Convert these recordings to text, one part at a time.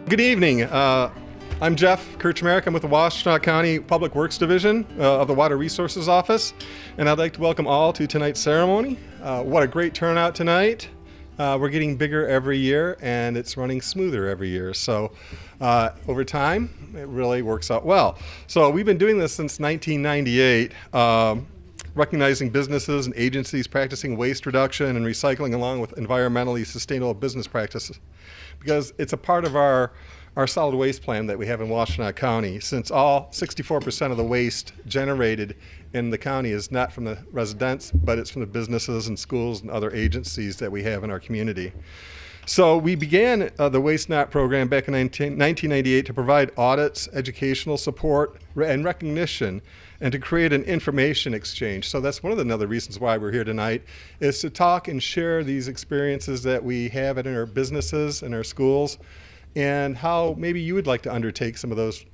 Good evening. I'm Jeff Kirchmerich. I'm with the Washtenaw County Public Works Division of the Water Resources Office, and I'd like to welcome all to tonight's ceremony. What a great turnout tonight. We're getting bigger every year, and it's running smoother every year. So over time, it really works out well. So we've been doing this since 1998, recognizing businesses and agencies practicing waste reduction and recycling along with environmentally sustainable business practices, because it's a part of our solid waste plan that we have in Washtenaw County, since all 64% of the waste generated in the county is not from the residents, but it's from the businesses and schools and other agencies that we have in our community. So we began the Waste Not program back in 1998 to provide audits, educational support, and recognition, and to create an information exchange. So that's one of the other reasons why we're here tonight, is to talk and share these experiences that we have in our businesses and our schools, and how maybe you would like to undertake some of those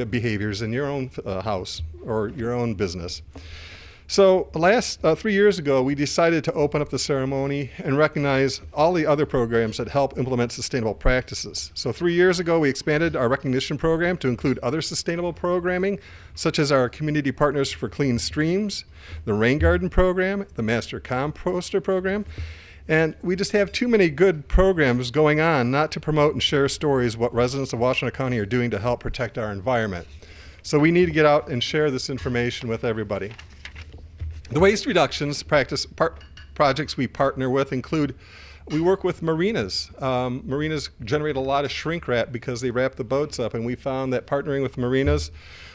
behaviors in your own house or your own business. So last 3 years ago, we decided to open up the ceremony and recognize all the other programs that help implement sustainable practices. So 3 years ago, we expanded our recognition program to include other sustainable programming, such as our Community Partners for Clean Streams, the Rain Garden program, the Master Composter program. And we just have too many good programs going on not to promote and share stories what residents of Washtenaw County are doing to help protect our environment. So we need to get out and share this information with everybody. The waste reductions projects we partner with include, we work with marinas. Marinas generate a lot of shrink wrap because they wrap the boats up, and we found that partnering with marinas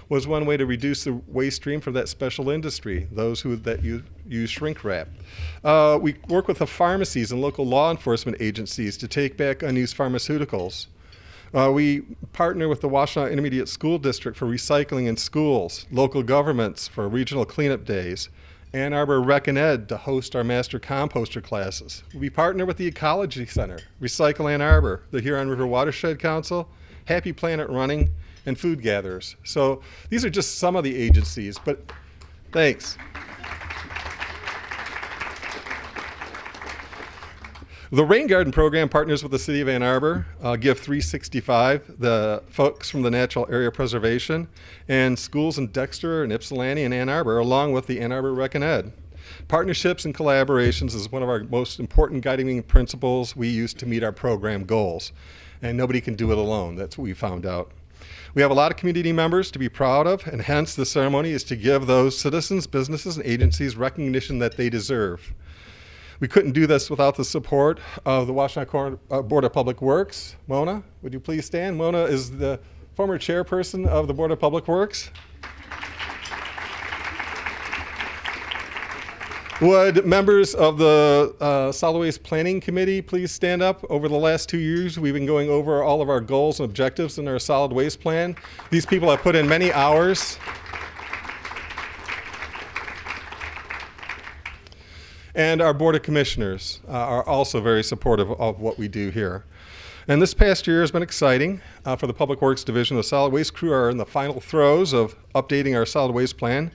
was one way to reduce the waste stream for that special industry, those that use shrink wrap. We work with the pharmacies and local law enforcement agencies to take back unused pharmaceuticals. We partner with the Washtenaw Intermediate School District for recycling in schools, local governments for regional cleanup days, and Arbor Rec and Ed to host our Master Composter classes. We partner with the Ecology Center, Recycle Ann Arbor, the Huron River Watershed Council, Happy Planet Running, and Food Gatherers. So these are just some of the agencies, but thanks. The Rain Garden program partners with the City of Ann Arbor, Give 365, the folks from the Natural Area Preservation, and schools in Dexter and Ypsilanti and Ann Arbor, along with the Ann Arbor Rec and Ed. Partnerships and collaborations is one of our most important guiding principles we use to meet our program goals. And nobody can do it alone. That's what we found out. We have a lot of community members to be proud of, and hence the ceremony is to give those citizens, businesses, and agencies recognition that they deserve. We couldn't do this without the support of the Washtenaw Board of Public Works. Mona, would you please stand? Mona is the former chairperson of the Board of Public Works. Would members of the Solid Waste Planning Committee please stand up? Over the last 2 years, we've been going over all of our goals and objectives in our solid waste plan. These people have put in many hours. And our Board of Commissioners are also very supportive of what we do here. And this past year has been exciting for the Public Works Division. The solid waste crew are in the final throes of updating our solid waste plan.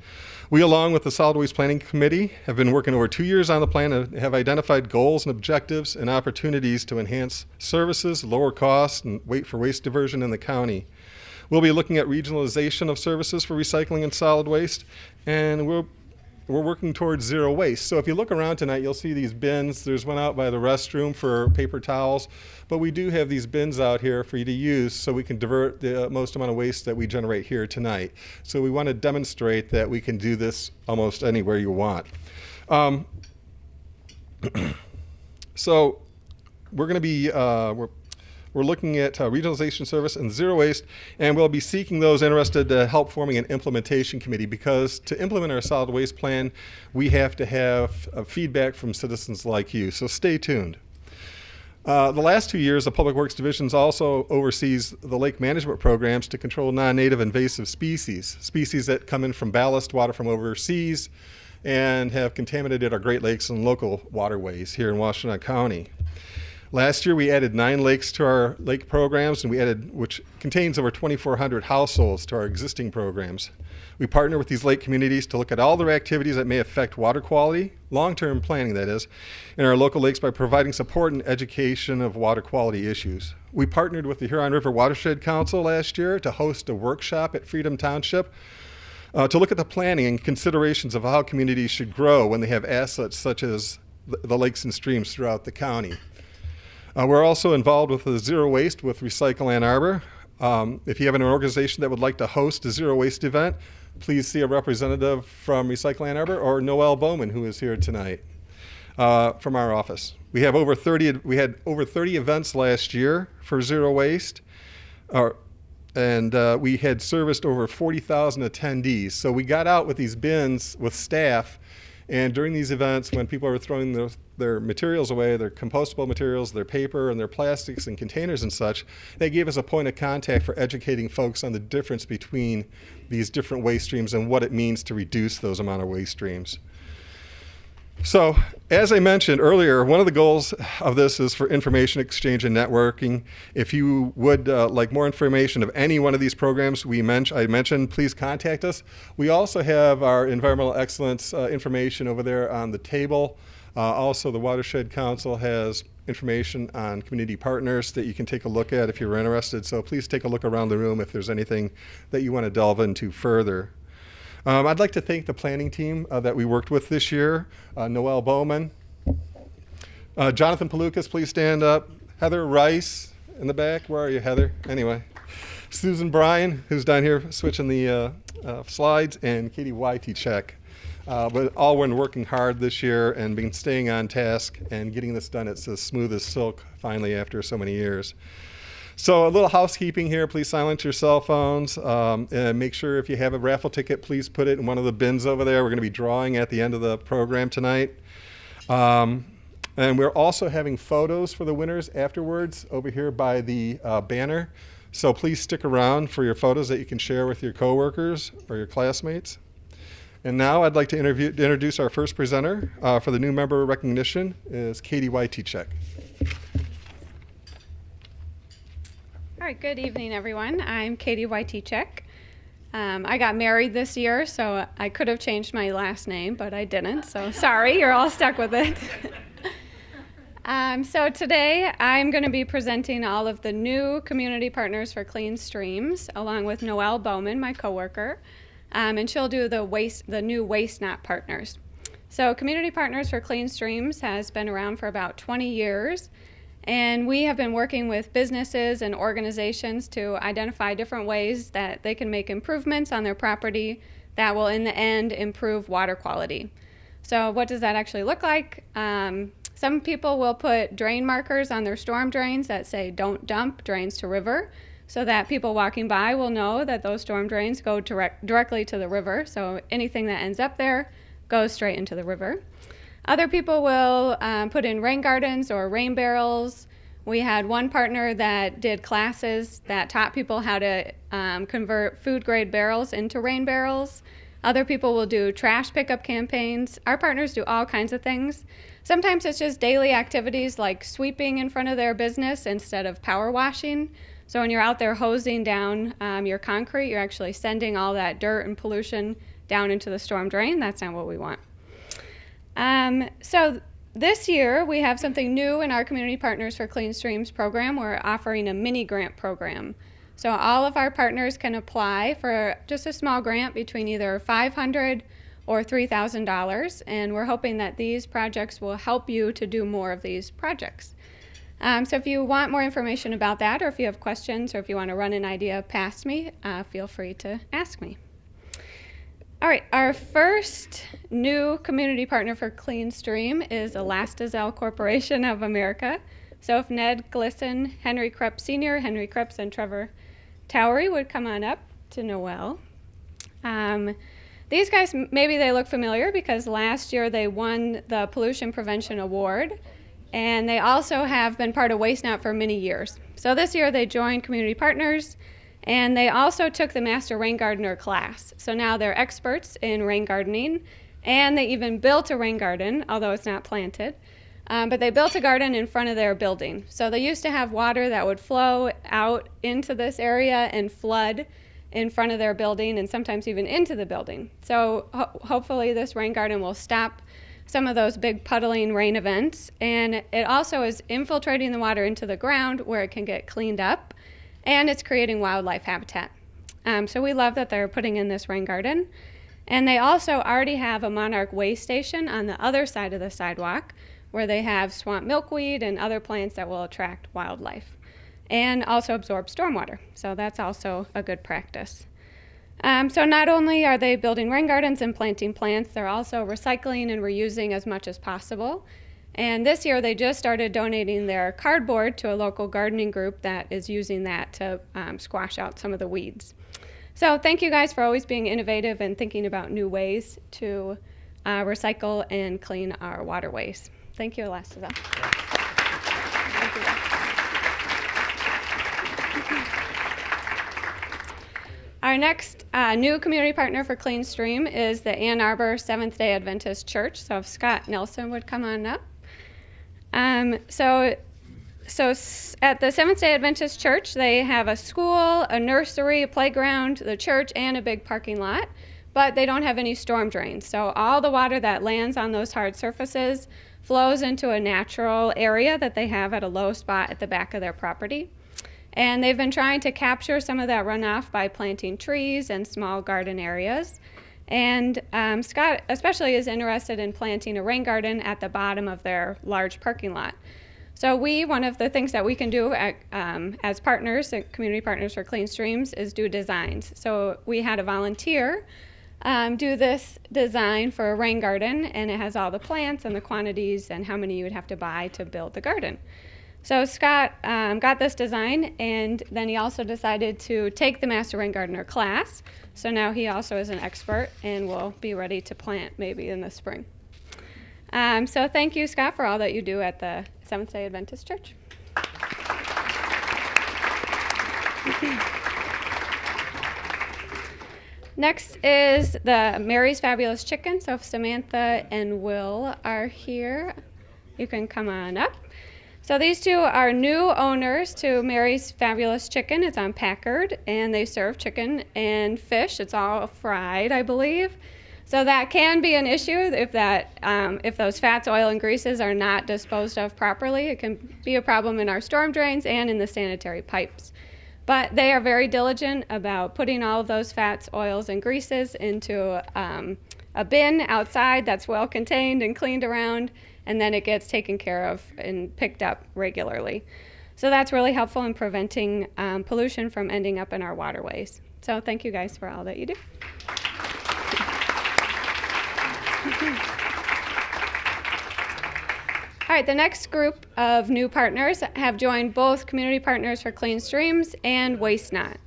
We, along with the Solid Waste Planning Committee, have been working over 2 years on the plan and have identified goals and objectives and opportunities to enhance services, lower costs, and waste diversion in the county. We'll be looking at regionalization of services for recycling and solid waste, and we're working towards zero waste. So if you look around tonight, you'll see these bins. There's one out by the restroom for paper towels, but we do have these bins out here for you to use so we can divert the most amount of waste that we generate here tonight. So we want to demonstrate that we can do this almost anywhere you want. So we're going to be, we're looking at regionalization service and zero waste, and we'll be seeking those interested to help forming an implementation committee, because to implement our solid waste plan, we have to have feedback from citizens like you. So stay tuned. The last 2 years, the Public Works Division also oversees the lake management programs to control non-native invasive species that come in from ballast water from overseas and have contaminated our Great Lakes and local waterways here in Washtenaw County. Last year, we added 9 lakes to our lake programs, and which contains over 2,400 households to our existing programs. We partner with these lake communities to look at all their activities that may affect water quality, long-term planning that is, in our local lakes by providing support and education of water quality issues. We partnered with the Huron River Watershed Council last year to host a workshop at Freedom Township to look at the planning and considerations of how communities should grow when they have assets such as the lakes and streams throughout the county. We're also involved with the Zero Waste with Recycle Ann Arbor. If you have an organization that would like to host a zero waste event, please see a representative from Recycle Ann Arbor or Noelle Bowman, who is here tonight from our office. We had over 30 events last year for zero waste, and we had serviced over 40,000 attendees. So we got out with these bins with staff, and during these events, when people are throwing their materials away, their compostable materials, their paper and their plastics and containers and such, they gave us a point of contact for educating folks on the difference between these different waste streams and what it means to reduce those amount of waste streams. So, as I mentioned earlier, one of the goals of this is for information exchange and networking. If you would like more information of any one of these programs I mentioned, please contact us. We also have our environmental excellence information over there on the table. Also, the Watershed Council has information on community partners that you can take a look at if you're interested. So please take a look around the room if there's anything that you want to delve into further. I'd like to thank the planning team that we worked with this year. Noelle Bowman. Jonathan Palukas, please stand up. Heather Rice in the back. Where are you, Heather? Anyway. Susan Bryan, who's down here switching the slides, and Katie Wytichek. But all been working hard this year and been staying on task and getting this done. It's as smooth as silk finally after so many years. So a little housekeeping here. Please silence your cell phones. And make sure if you have a raffle ticket, please put it in one of the bins over there. We're going to be drawing at the end of the program tonight. And we're also having photos for the winners afterwards over here by the banner. So please stick around for your photos that you can share with your coworkers or your classmates. And now I'd like to introduce our first presenter for the new member recognition is Katie Wytichek. All right, good evening, everyone. I'm Katie Wytichek. I got married this year, so I could have changed my last name, but I didn't, so sorry, you're all stuck with it. So today, I'm going to be presenting all of the new community partners for Clean Streams, along with Noelle Bowman, my coworker, and she'll do the new Washtenaw partners. So Community Partners for Clean Streams has been around for about 20 years. And we have been working with businesses and organizations to identify different ways that they can make improvements on their property that will, in the end, improve water quality. So what does that actually look like? Some people will put drain markers on their storm drains that say, "Don't dump drains to river," so that people walking by will know that those storm drains go directly to the river. So anything that ends up there goes straight into the river. Other people will put in rain gardens or rain barrels. We had one partner that did classes that taught people how to convert food-grade barrels into rain barrels. Other people will do trash pickup campaigns. Our partners do all kinds of things. Sometimes it's just daily activities like sweeping in front of their business instead of power washing. So when you're out there hosing down your concrete, you're actually sending all that dirt and pollution down into the storm drain. That's not what we want. So this year we have something new in our Community Partners for Clean Streams program. We're offering a mini grant program. So all of our partners can apply for just a small grant between either $500 or $3,000, and we're hoping that these projects will help you to do more of these projects. So if you want more information about that, or if you have questions, or if you want to run an idea past me, feel free to ask me. All right, our first new community partner for Clean Stream is Elastisel Corporation of America. So if Ned Glisson, Henry Krebs Sr., Henry Krebs, and Trevor Towery would come on up to Noelle. These guys, maybe they look familiar because last year they won the Pollution Prevention Award, and they also have been part of Washtenaw for many years. So this year they joined Community Partners, and they also took the Master Rain Gardener class. So now they're experts in rain gardening, and they even built a rain garden, although it's not planted. But they built a garden in front of their building. So they used to have water that would flow out into this area and flood. in front of their building and sometimes even into the building. So hopefully this rain garden will stop some of those big puddling rain events, and it also is infiltrating the water into the ground where it can get cleaned up, and it's creating wildlife habitat. So we love that they're putting in this rain garden. And they also already have a monarch waste station on the other side of the sidewalk where they have swamp milkweed and other plants that will attract wildlife and also absorb stormwater. So that's also a good practice. So not only are they building rain gardens and planting plants, they're also recycling and reusing as much as possible. And this year they just started donating their cardboard to a local gardening group that is using that to squash out some of the weeds. So thank you guys for always being innovative and thinking about new ways to recycle and clean our waterways. Thank you, Elastica. Thank you. Our next new community partner for Clean Stream is the Ann Arbor Seventh-day Adventist Church. So if Scott Nelson would come on up. So at the Seventh-day Adventist Church, they have a school, a nursery, a playground, the church, and a big parking lot, but they don't have any storm drains. So all the water that lands on those hard surfaces flows into a natural area that they have at a low spot at the back of their property. And they've been trying to capture some of that runoff by planting trees and small garden areas. And Scott especially is interested in planting a rain garden at the bottom of their large parking lot. So one of the things that we can do as partners, community partners for Clean Streams, is do designs. So we had a volunteer do this design for a rain garden, and it has all the plants and the quantities and how many you would have to buy to build the garden. So Scott got this design, and then he also decided to take the Master Rain Gardener class. So now he also is an expert and will be ready to plant maybe in the spring. So thank you, Scott, for all that you do at the Seventh-day Adventist Church. Next is the Mary's Fabulous Chicken. So if Samantha and Will are here, you can come on up. So these two are new owners to Mary's Fabulous Chicken. It's on Packard, and they serve chicken and fish. It's all fried, I believe. So that can be an issue if those fats, oil, and greases are not disposed of properly. It can be a problem in our storm drains and in the sanitary pipes. But they are very diligent about putting all of those fats, oils, and greases into a bin outside that's well contained and cleaned around, and then it gets taken care of and picked up regularly. So that's really helpful in preventing pollution from ending up in our waterways. So thank you guys for all that you do. All right, the next group of new partners have joined both Community Partners for Clean Streams and Washtenaw.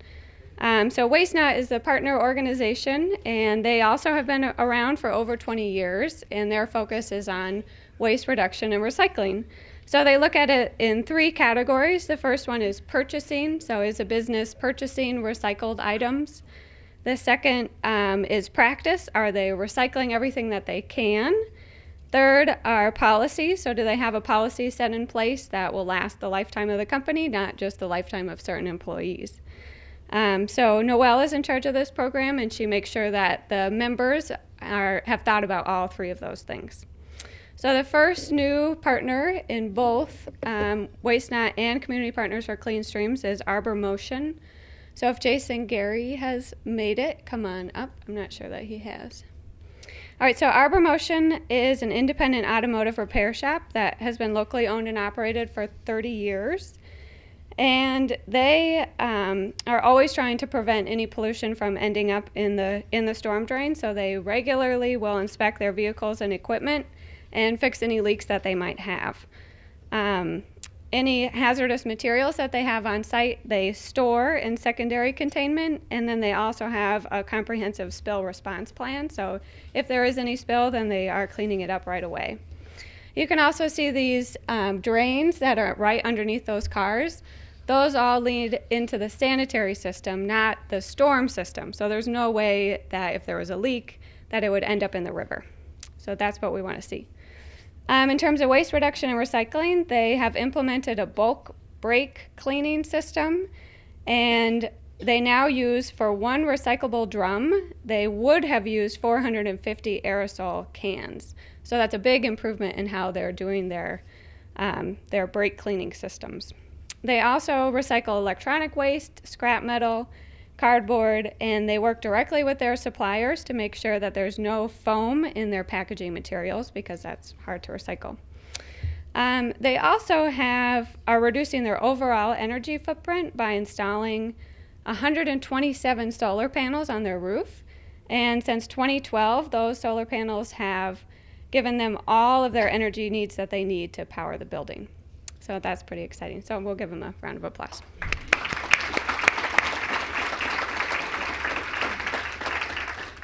So Washtenaw is the partner organization, and they also have been around for over 20 years, and their focus is on waste reduction and recycling. So they look at it in three categories. The first one is purchasing, so is a business purchasing recycled items. The second is practice. Are they recycling everything that they can? Third are policy. So do they have a policy set in place that will last the lifetime of the company, not just the lifetime of certain employees? So Noelle is in charge of this program, and she makes sure that the members have thought about all three of those things. So the first new partner in both Washtenaw and Community Partners for Clean Streams is Arbor Motion. So if Jason Gary has made it, come on up. I'm not sure that he has. All right, so Arbor Motion is an independent automotive repair shop that has been locally owned and operated for 30 years. And they are always trying to prevent any pollution from ending up in the storm drain. So they regularly will inspect their vehicles and equipment and fix any leaks that they might have. Any hazardous materials that they have on site, they store in secondary containment, and then they also have a comprehensive spill response plan. So if there is any spill, then they are cleaning it up right away. You can also see these drains that are right underneath those cars. Those all lead into the sanitary system, not the storm system. So there's no way that if there was a leak that it would end up in the river. So that's what we want to see. In terms of waste reduction and recycling, they have implemented a bulk break cleaning system, and They now use, for one recyclable drum, they would have used 450 aerosol cans. So that's a big improvement in how they're doing their brake cleaning systems. They also recycle electronic waste, scrap metal, cardboard, and they work directly with their suppliers to make sure that there's no foam in their packaging materials, because that's hard to recycle. They also are reducing their overall energy footprint by installing 127 solar panels on their roof. And since 2012, those solar panels have given them all of their energy needs that they need to power the building. So that's pretty exciting. So we'll give them a round of applause.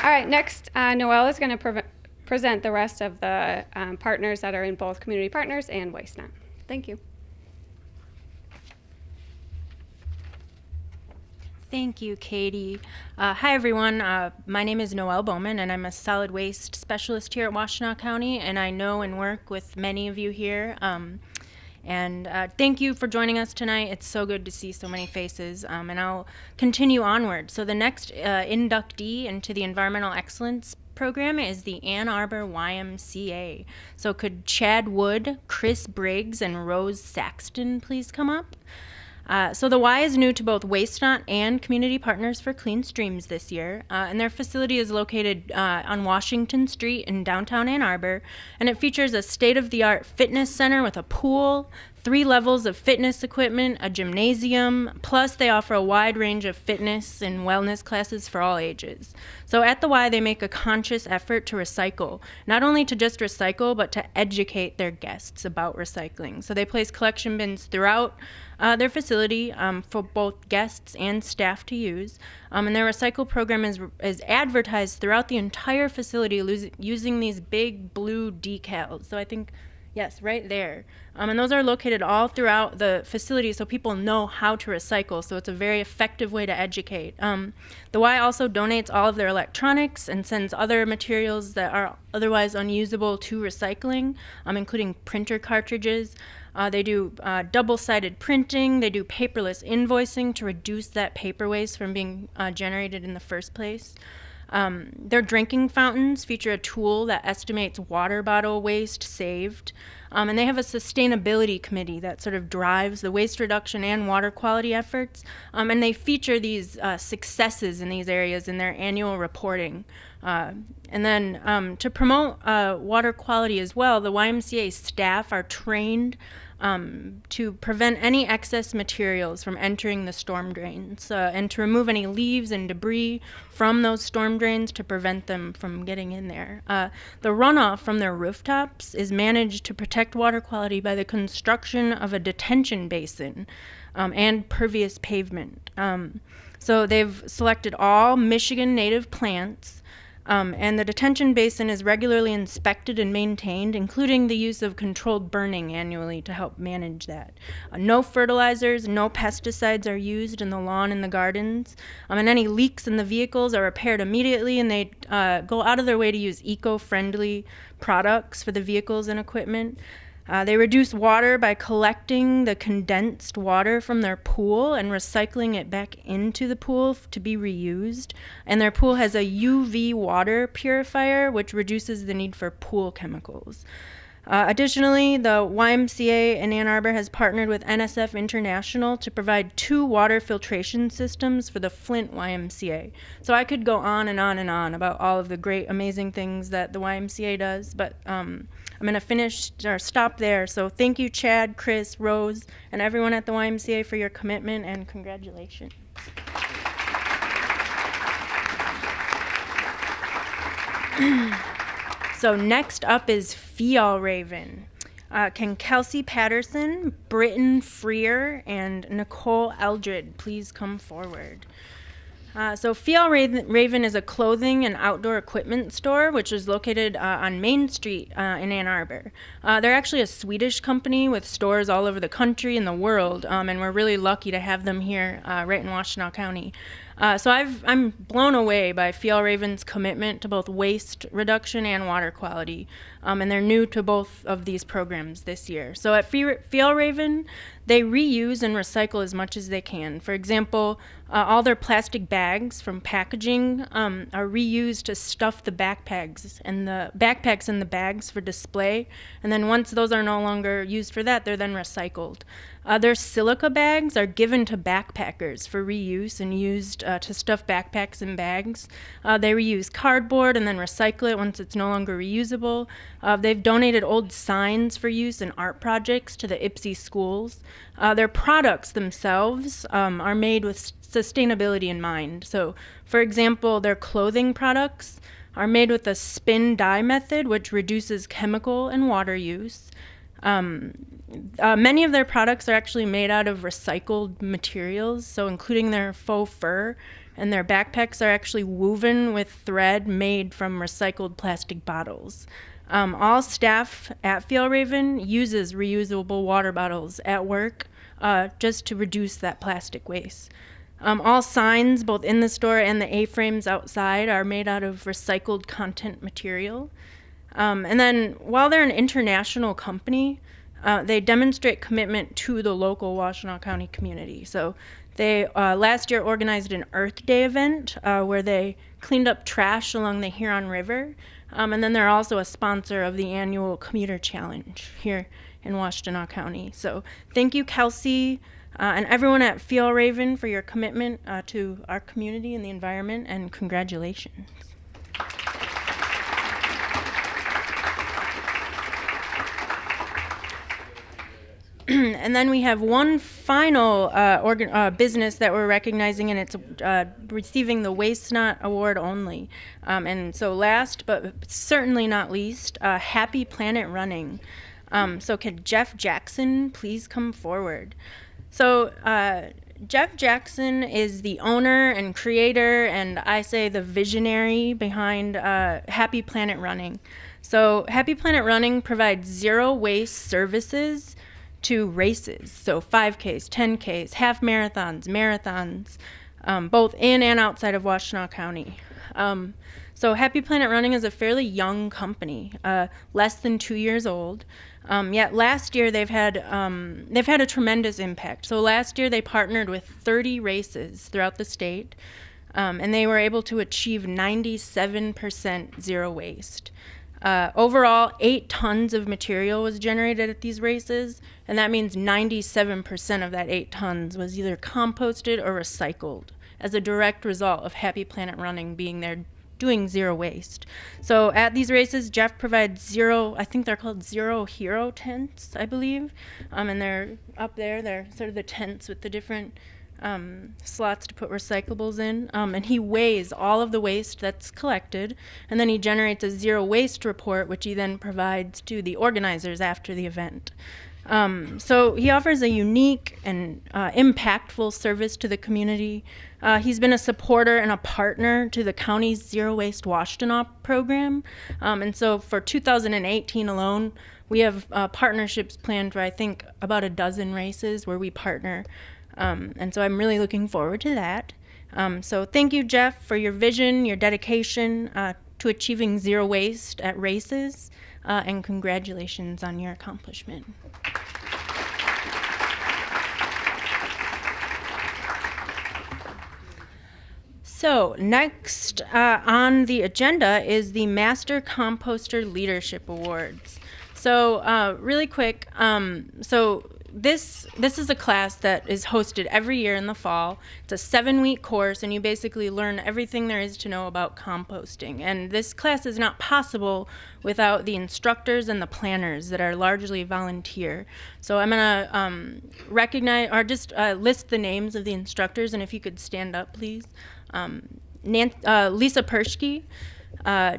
All right, next, Noelle is going to present the rest of the partners that are in both Community Partners and Washtenaw. Thank you. Thank you, Katie. Hi, everyone. My name is Noelle Bowman, and I'm a solid waste specialist here at Washtenaw County, and I know and work with many of you here. Thank you for joining us tonight. It's so good to see so many faces, and I'll continue onward. So the next inductee into the Environmental Excellence Program is the Ann Arbor YMCA. So could Chad Wood, Chris Briggs, and Rose Saxton please come up? So the Y is new to both Washtenaw and Community Partners for Clean Streams this year, and their facility is located on Washington Street in downtown Ann Arbor, and it features a state-of-the-art fitness center with a pool, 3 levels of fitness equipment, a gymnasium, plus they offer a wide range of fitness and wellness classes for all ages. So at the Y, they make a conscious effort to recycle, not only to just recycle, but to educate their guests about recycling. So they place collection bins throughout their facility for both guests and staff to use. And their recycle program is advertised throughout the entire facility using these big blue decals. So I think, yes, right there. And those are located all throughout the facility so people know how to recycle. So it's a very effective way to educate. The Y also donates all of their electronics and sends other materials that are otherwise unusable to recycling, including printer cartridges. They do double-sided printing. They do paperless invoicing to reduce that paper waste from being generated in the first place. Their drinking fountains feature a tool that estimates water bottle waste saved. And they have a sustainability committee that sort of drives the waste reduction and water quality efforts. And they feature these successes in these areas in their annual reporting. And then to promote water quality as well, the YMCA staff are trained to prevent any excess materials from entering the storm drains and to remove any leaves and debris from those storm drains to prevent them from getting in there. The runoff from their rooftops is managed to protect water quality by the construction of a detention basin and pervious pavement. So they've selected all Michigan native plants. And the detention basin is regularly inspected and maintained, including the use of controlled burning annually to help manage that. No fertilizers, no pesticides are used in the lawn and the gardens, and any leaks in the vehicles are repaired immediately, and they go out of their way to use eco-friendly products for the vehicles and equipment. They reduce water by collecting the condensed water from their pool and recycling it back into the pool to be reused. And their pool has a UV water purifier, which reduces the need for pool chemicals. Additionally, the YMCA in Ann Arbor has partnered with NSF International to provide 2 water filtration systems for the Flint YMCA. So I could go on and on and on about all of the great, amazing things that the YMCA does, but I'm going to stop there. So thank you, Chad, Chris, Rose, and everyone at the YMCA for your commitment, and congratulations. So next up is Fjallraven. Can Kelsey Patterson, Britton Freer, and Nicole Eldred please come forward? So Fjallraven is a clothing and outdoor equipment store, which is located on Main Street in Ann Arbor. They're actually a Swedish company with stores all over the country and the world, and we're really lucky to have them here right in Washtenaw County. So I'm blown away by Fjellraven's commitment to both waste reduction and water quality, and they're new to both of these programs this year. So at Fjellraven, they reuse and recycle as much as they can. For example, all their plastic bags from packaging are reused to stuff the backpacks and the bags for display. And then once those are no longer used for that, they're then recycled. Their silica bags are given to backpackers for reuse and used to stuff backpacks and bags. They reuse cardboard and then recycle it once it's no longer reusable. They've donated old signs for use in art projects to the Ypsi schools. Their products themselves are made with sustainability in mind. So, for example, their clothing products are made with a spin dye method, which reduces chemical and water use. Many of their products are actually made out of recycled materials, so including their faux fur, and their backpacks are actually woven with thread made from recycled plastic bottles. All staff at Fjellraven uses reusable water bottles at work just to reduce that plastic waste. All signs, both in the store and the A-frames outside, are made out of recycled content material. And then while they're an international company, they demonstrate commitment to the local Washtenaw County community. So they last year organized an Earth Day event where they cleaned up trash along the Huron River. And then they're also a sponsor of the annual Commuter Challenge here in Washtenaw County. So thank you, Kelsey, and everyone at Fjellraven for your commitment to our community and the environment, and congratulations. And then we have one final business that we're recognizing, and it's receiving the Waste Not Award only. And so last, but certainly not least, Happy Planet Running. So could Jeff Jackson please come forward? So Jeff Jackson is the owner and creator, and I say the visionary behind Happy Planet Running. So Happy Planet Running provides zero waste services to races, so 5Ks, 10Ks, half marathons, both in and outside of Washtenaw County. So Happy Planet Running is a fairly young company, less than 2 years old. Yet last year they've had a tremendous impact. So last year they partnered with 30 races throughout the state, and they were able to achieve 97% zero waste. Overall, 8 tons of material was generated at these races, and that means 97% of that 8 tons was either composted or recycled as a direct result of Happy Planet Running being there doing zero waste. So at these races, Jeff provides I think they're called Zero Hero tents, I believe, and they're up there. They're sort of the tents with the different slots to put recyclables in, and he weighs all of the waste that's collected, and then he generates a zero waste report, which he then provides to the organizers after the event. So he offers a unique and impactful service to the community. He's been a supporter and a partner to the county's Zero Waste Washtenaw program, and so for 2018 alone, we have partnerships planned for, I think, about a dozen races where we partner. And so I'm really looking forward to that. So thank you, Jeff, for your vision, your dedication to achieving zero waste at races, and congratulations on your accomplishment. So next on the agenda is the Master Composter Leadership Awards. So really quick, This is a class that is hosted every year in the fall. It's a 7-week course, and you basically learn everything there is to know about composting. And this class is not possible without the instructors and the planners that are largely volunteer. So I'm going to recognize, or just list the names of the instructors, and if you could stand up, please. Lisa Perschke,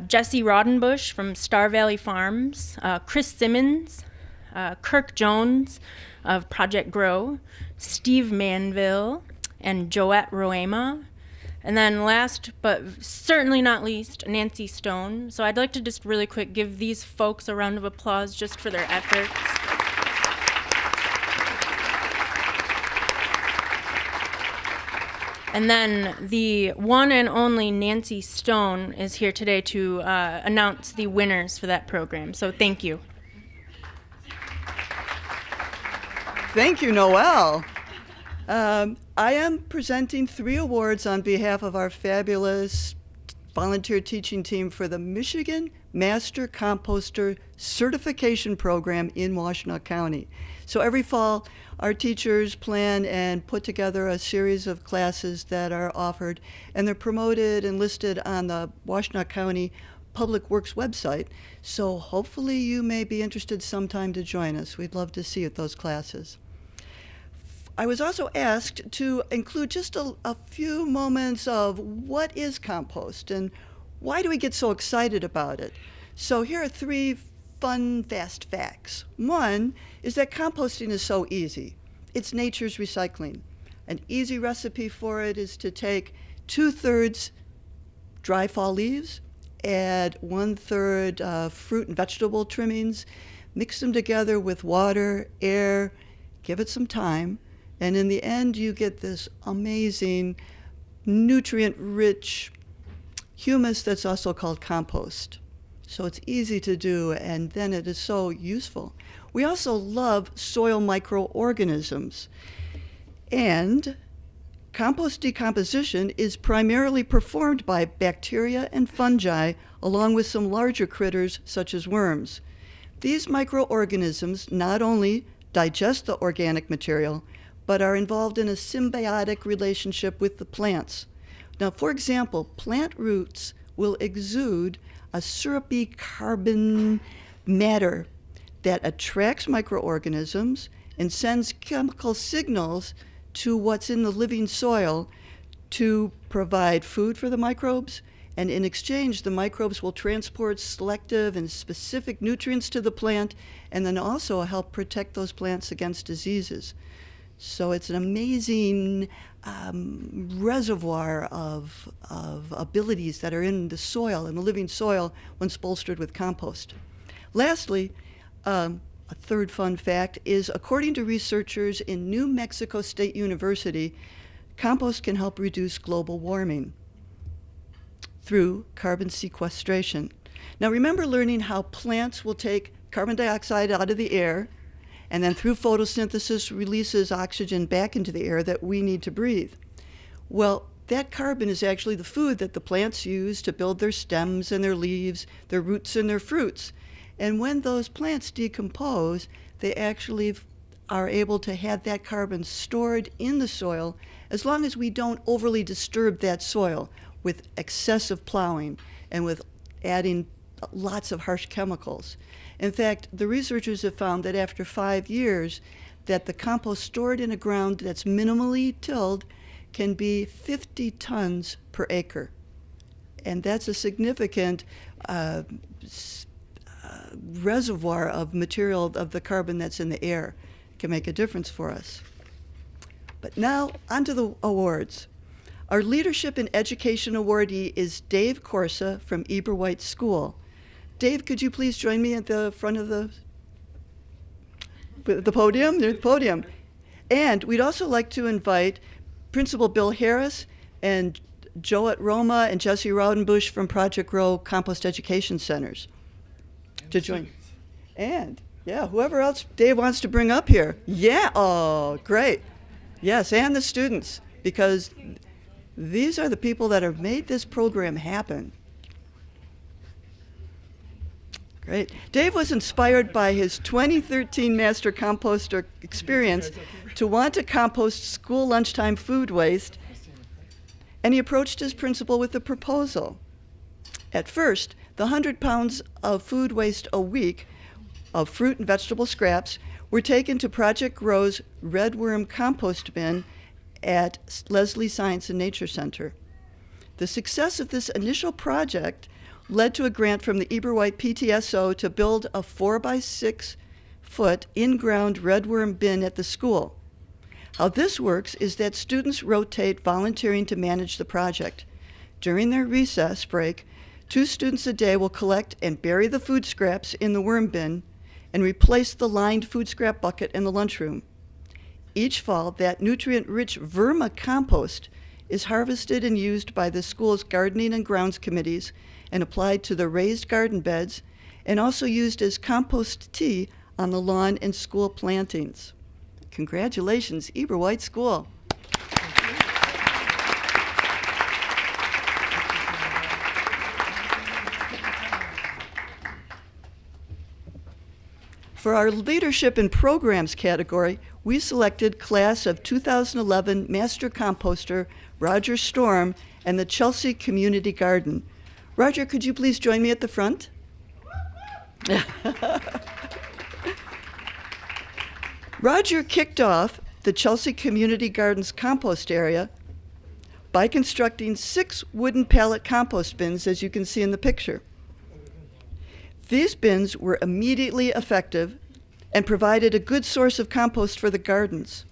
Jesse Rodenbush from Star Valley Farms, Chris Simmons, Kirk Jones of Project Grow, Steve Manville, and Joette Roema. And then last, but certainly not least, Nancy Stone. So I'd like to just really quick give these folks a round of applause just for their efforts. And then the one and only Nancy Stone is here today to announce the winners for that program. So thank you. Thank you, Noelle. I am presenting 3 awards on behalf of our fabulous volunteer teaching team for the Michigan Master Composter Certification Program in Washtenaw County. So every fall, our teachers plan and put together a series of classes that are offered, and they're promoted and listed on the Washtenaw County Public Works website. So hopefully you may be interested sometime to join us. We'd love to see you at those classes. I was also asked to include just a few moments of what is compost and why do we get so excited about it. So here are 3 fun, fast facts. One is that composting is so easy. It's nature's recycling. An easy recipe for it is to take 2/3 dry fall leaves, add 1/3 fruit and vegetable trimmings, mix them together with water, air, give it some time, and in the end you get this amazing nutrient-rich humus that's also called compost. So it's easy to do, and then it is so useful. We also love soil microorganisms. And compost decomposition is primarily performed by bacteria and fungi, along with some larger critters such as worms. These microorganisms not only digest the organic material, but are involved in a symbiotic relationship with the plants. Now, for example, plant roots will exude a syrupy carbon matter that attracts microorganisms and sends chemical signals to what's in the living soil to provide food for the microbes. And in exchange, the microbes will transport selective and specific nutrients to the plant and then also help protect those plants against diseases. So it's an amazing reservoir of abilities that are in the soil, in the living soil, once bolstered with compost. Lastly, a third fun fact is, according to researchers in New Mexico State University, compost can help reduce global warming through carbon sequestration. Now remember learning how plants will take carbon dioxide out of the air and then through photosynthesis releases oxygen back into the air that we need to breathe. Well, that carbon is actually the food that the plants use to build their stems and their leaves, their roots and their fruits. And when those plants decompose, they actually are able to have that carbon stored in the soil as long as we don't overly disturb that soil with excessive plowing and with adding lots of harsh chemicals. In fact, the researchers have found that after 5 years, that the compost stored in a ground that's minimally tilled can be 50 tons per acre. And that's a significant reservoir of material of the carbon that's in the air. It can make a difference for us. But now, onto the awards. Our Leadership in Education awardee is Dave Corsa from Eberwhite School. Dave, could you please join me at the front of the podium? There's the podium. And we'd also like to invite Principal Bill Harris and Joette Roma and Jesse Raudenbush from Project Grow Compost Education Centers to join. And, yeah, whoever else Dave wants to bring up here. Yeah, oh, great. Yes, and the students, because these are the people that have made this program happen. Great. Dave was inspired by his 2013 Master Composter experience to want to compost school lunchtime food waste, and he approached his principal with a proposal. At first, the 100 pounds of food waste a week of fruit and vegetable scraps were taken to Project Grow's Red Worm compost bin at Leslie Science and Nature Center. The success of this initial project led to a grant from the Eberwhite PTSO to build a 4x6 foot in-ground redworm bin at the school. How this works is that students rotate volunteering to manage the project. During their recess break, 2 students a day will collect and bury the food scraps in the worm bin and replace the lined food scrap bucket in the lunchroom. Each fall, that nutrient-rich vermicompost is harvested and used by the school's gardening and grounds committees and applied to the raised garden beds, and also used as compost tea on the lawn and school plantings. Congratulations, Arbor White School. For our Leadership in Programs category, we selected Class of 2011 Master Composter Roger Storm and the Chelsea Community Garden. Roger, could you please join me at the front? Roger kicked off the Chelsea Community Garden's compost area by constructing 6 wooden pallet compost bins, as you can see in the picture. These bins were immediately effective and provided a good source of compost for the gardens.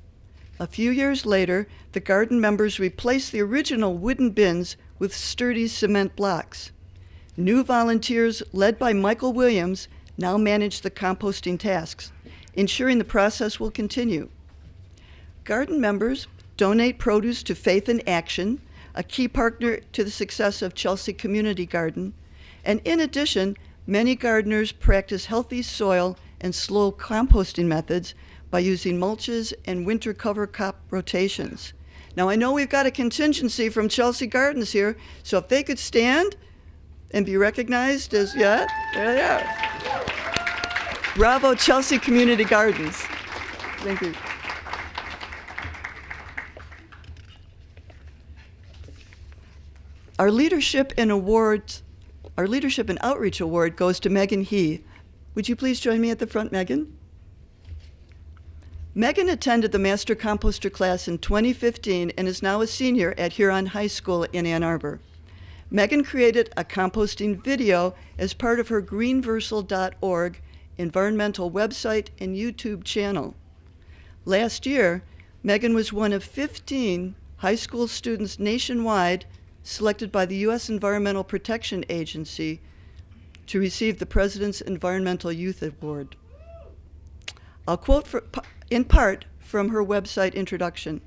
A few years later, the garden members replaced the original wooden bins with sturdy cement blocks. New volunteers, led by Michael Williams, now manage the composting tasks, ensuring the process will continue. Garden members donate produce to Faith in Action, a key partner to the success of Chelsea Community Garden, and in addition, many gardeners practice healthy soil and slow composting methods by using mulches and winter cover crop rotations. Now, I know we've got a contingency from Chelsea Gardens here, so if they could stand and be recognized as, yeah. Bravo, Chelsea Community Gardens. Thank you. Our Leadership and Outreach Award goes to Megan He. Would you please join me at the front, Megan? Megan attended the Master Composter class in 2015 and is now a senior at Huron High School in Ann Arbor. Megan created a composting video as part of her greenversal.org environmental website and YouTube channel. Last year, Megan was one of 15 high school students nationwide selected by the U.S. Environmental Protection Agency to receive the President's Environmental Youth Award. I'll quote in part from her website introduction.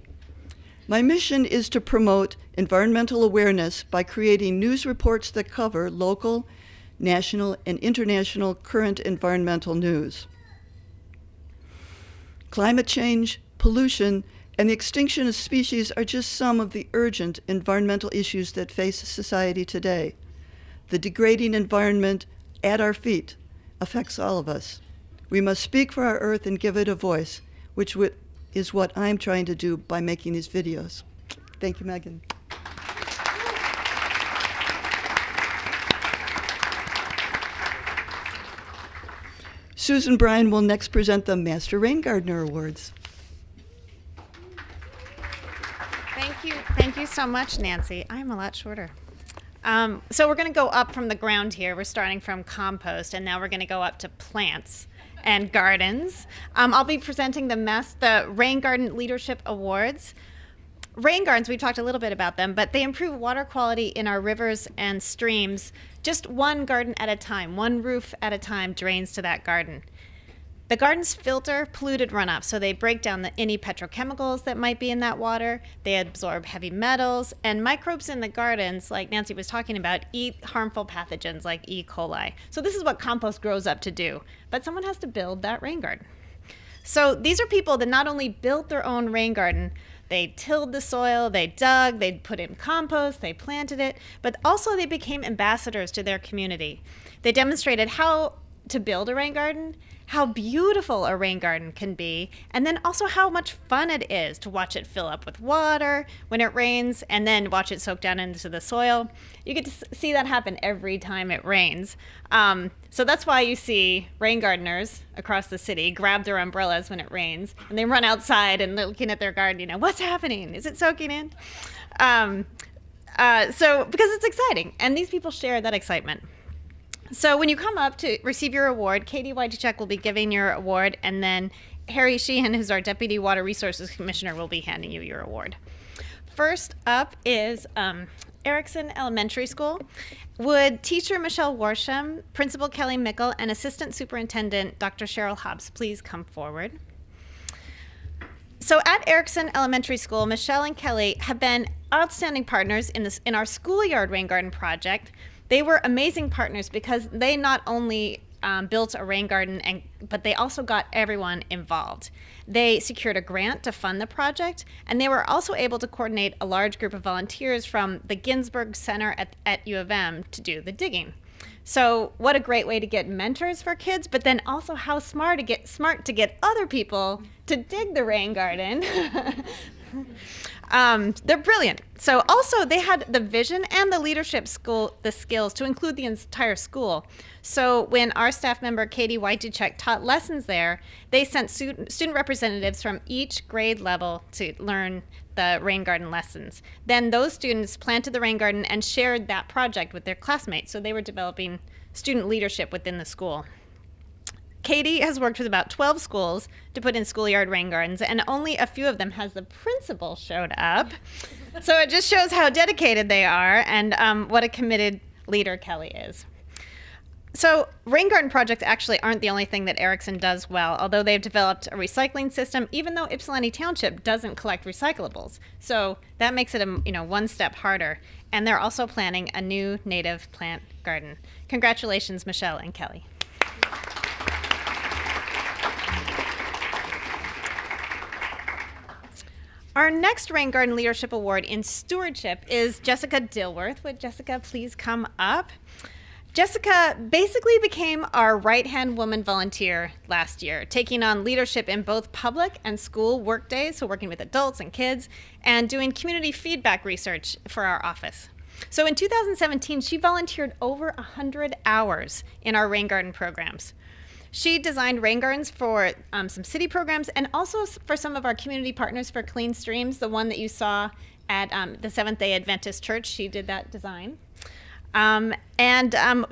My mission is to promote environmental awareness by creating news reports that cover local, national, and international current environmental news. Climate change, pollution, and the extinction of species are just some of the urgent environmental issues that face society today. The degrading environment at our feet affects all of us. We must speak for our earth and give it a voice, which is what I'm trying to do by making these videos. Thank you, Megan. Susan Bryan will next present the Master Rain Gardener Awards. Thank you so much, Nancy. I'm a lot shorter. So we're going to go up from the ground here. We're starting from compost, and now we're going to go up to plants and gardens. I'll be presenting the Rain Garden Leadership Awards. Rain gardens, we talked a little bit about them, but they improve water quality in our rivers and streams. Just one garden at a time, one roof at a time drains to that garden. The gardens filter polluted runoff, so they break down any petrochemicals that might be in that water. They absorb heavy metals, and microbes in the gardens, like Nancy was talking about, eat harmful pathogens like E. coli. So this is what compost grows up to do. But someone has to build that rain garden. So these are people that not only built their own rain garden, they tilled the soil, they dug, they put in compost, they planted it, but also they became ambassadors to their community. They demonstrated how to build a rain garden, how beautiful a rain garden can be, and then also how much fun it is to watch it fill up with water when it rains and then watch it soak down into the soil. You get to see that happen every time it rains. So that's why you see rain gardeners across the city grab their umbrellas when it rains, and they run outside and they're looking at their garden, what's happening? Is it soaking in? So because it's exciting, and these people share that excitement. So when you come up to receive your award, Katie Wojcicek will be giving your award, and then Harry Sheehan, who's our Deputy Water Resources Commissioner, will be handing you your award. First up is Erickson Elementary School. Would teacher Michelle Warsham, Principal Kelly Mickle, and Assistant Superintendent Dr. Cheryl Hobbs please come forward? So at Erickson Elementary School, Michelle and Kelly have been outstanding partners in our schoolyard rain garden project. They were amazing partners because they not only built a rain garden, but they also got everyone involved. They secured a grant to fund the project, and they were also able to coordinate a large group of volunteers from the Ginsberg Center at U of M to do the digging. So what a great way to get mentors for kids, but then also how smart to get other people to dig the rain garden. They're brilliant. So also they had the vision and the leadership the skills to include the entire school. So when our staff member Katie Wojciechek taught lessons there, they sent student representatives from each grade level to learn the rain garden lessons. Then those students planted the rain garden and shared that project with their classmates. So they were developing student leadership within the school. Katie has worked with about 12 schools to put in schoolyard rain gardens, and only a few of them has the principal showed up. So it just shows how dedicated they are and what a committed leader Kelly is. So rain garden projects actually aren't the only thing that Erickson does well, although they've developed a recycling system, even though Ypsilanti Township doesn't collect recyclables. So that makes it one step harder. And they're also planning a new native plant garden. Congratulations, Michelle and Kelly. Our next Rain Garden Leadership Award in Stewardship is Jessica Dilworth. Would Jessica please come up? Jessica basically became our right-hand woman volunteer last year, taking on leadership in both public and school work days, so working with adults and kids, and doing community feedback research for our office. So in 2017, she volunteered over 100 hours in our rain garden programs. She designed rain gardens for some city programs and also for some of our community partners for Clean Streams, the one that you saw at the Seventh-day Adventist Church. She did that design.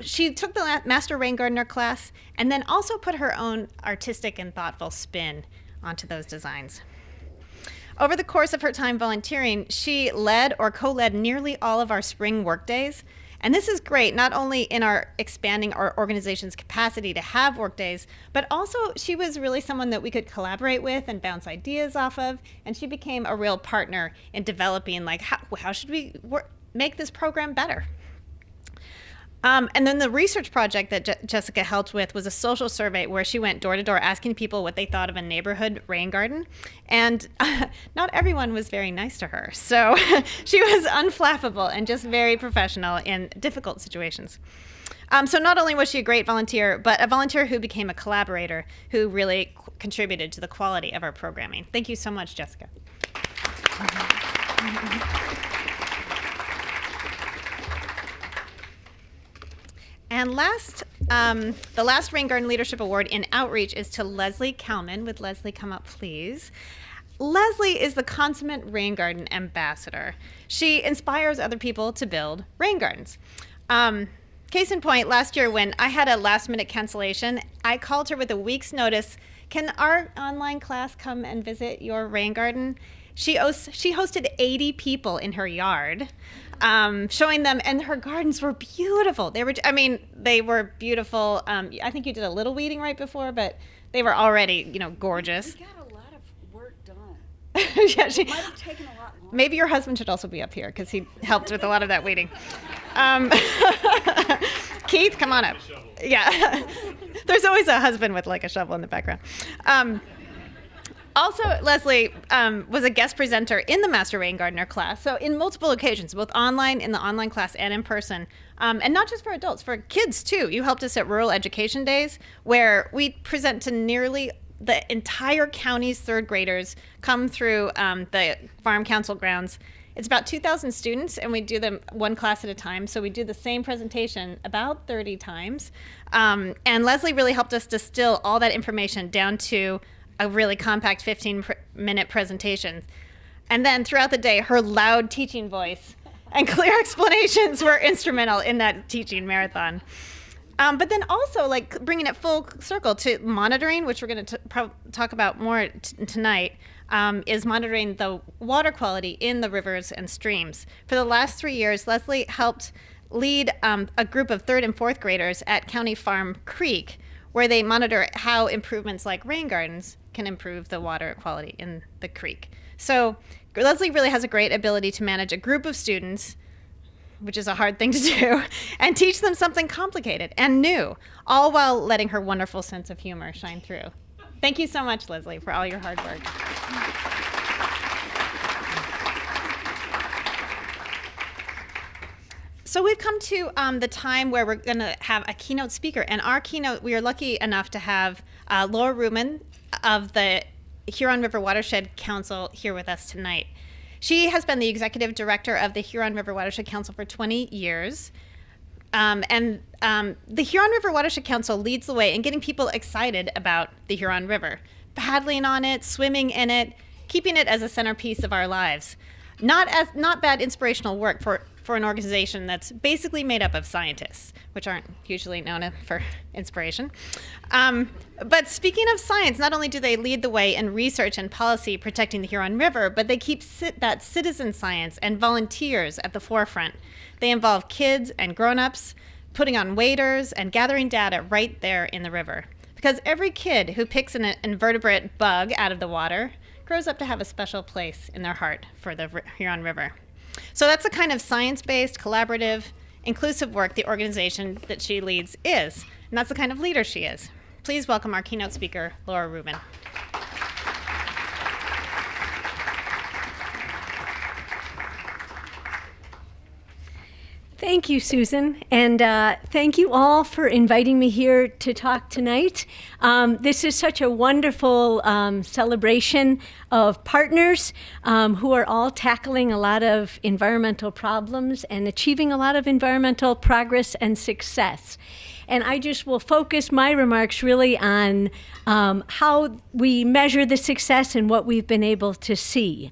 She took the Master Rain Gardener class and then also put her own artistic and thoughtful spin onto those designs. Over the course of her time volunteering, she led or co-led nearly all of our spring work days. And this is great, not only in our expanding our organization's capacity to have work days, but also she was really someone that we could collaborate with and bounce ideas off of. And she became a real partner in developing, like, how should we make this program better? And then the research project that Jessica helped with was a social survey where she went door to door asking people what they thought of a neighborhood rain garden. And not everyone was very nice to her. So she was unflappable and just very professional in difficult situations. So not only was she a great volunteer, but a volunteer who became a collaborator who really contributed to the quality of our programming. Thank you so much, Jessica. And the last Rain Garden Leadership Award in Outreach is to Leslie Kalman. Would Leslie come up, please? Leslie is the consummate rain garden ambassador. She inspires other people to build rain gardens. Case in point, last year when I had a last-minute cancellation, I called her with a week's notice. Can our online class come and visit your rain garden? She hosted 80 people in her yard, showing them, and her gardens were beautiful. They were beautiful. I think you did a little weeding right before, but they were already, gorgeous. We got a lot of work done. Yeah, It might have taken a lot longer. Maybe your husband should also be up here because he helped with a lot of that weeding. Keith, come on up. Yeah, there's always a husband with like a shovel in the background. Also, Leslie was a guest presenter in the Master Rain Gardener class, so in multiple occasions, both online, in the online class, and in person. And not just for adults, for kids too. You helped us at Rural Education Days, where we present to nearly the entire county's third graders come through the Farm Council grounds. It's about 2,000 students, and we do them one class at a time, so we do the same presentation about 30 times. And Leslie really helped us distill all that information down to a really compact 15-minute presentation. And then throughout the day, her loud teaching voice and clear explanations were instrumental in that teaching marathon. But then also, like, bringing it full circle to monitoring, which we're going to talk about more tonight, is monitoring the water quality in the rivers and streams. For the last 3 years, Leslie helped lead a group of third and fourth graders at County Farm Creek, where they monitor how improvements like rain gardens can improve the water quality in the creek. So Leslie really has a great ability to manage a group of students, which is a hard thing to do, and teach them something complicated and new, all while letting her wonderful sense of humor shine through. Thank you so much, Leslie, for all your hard work. So we've come to the time where we're going to have a keynote speaker. And our keynote, we are lucky enough to have Laura Rubin of the Huron River Watershed Council here with us tonight. She has been the executive director of the Huron River Watershed Council for 20 years. The Huron River Watershed Council leads the way in getting people excited about the Huron River, paddling on it, swimming in it, keeping it as a centerpiece of our lives. Not bad inspirational work for an organization that's basically made up of scientists, which aren't usually known for inspiration. But speaking of science, not only do they lead the way in research and policy protecting the Huron River, but they keep that citizen science and volunteers at the forefront. They involve kids and grown-ups, putting on waders and gathering data right there in the river. Because every kid who picks an invertebrate bug out of the water grows up to have a special place in their heart for the Huron River. So that's the kind of science-based, collaborative, inclusive work the organization that she leads is. And that's the kind of leader she is. Please welcome our keynote speaker, Laura Rubin. Thank you, Susan, and thank you all for inviting me here to talk tonight. This is such a wonderful celebration of partners who are all tackling a lot of environmental problems and achieving a lot of environmental progress and success. And I just will focus my remarks really on how we measure the success and what we've been able to see.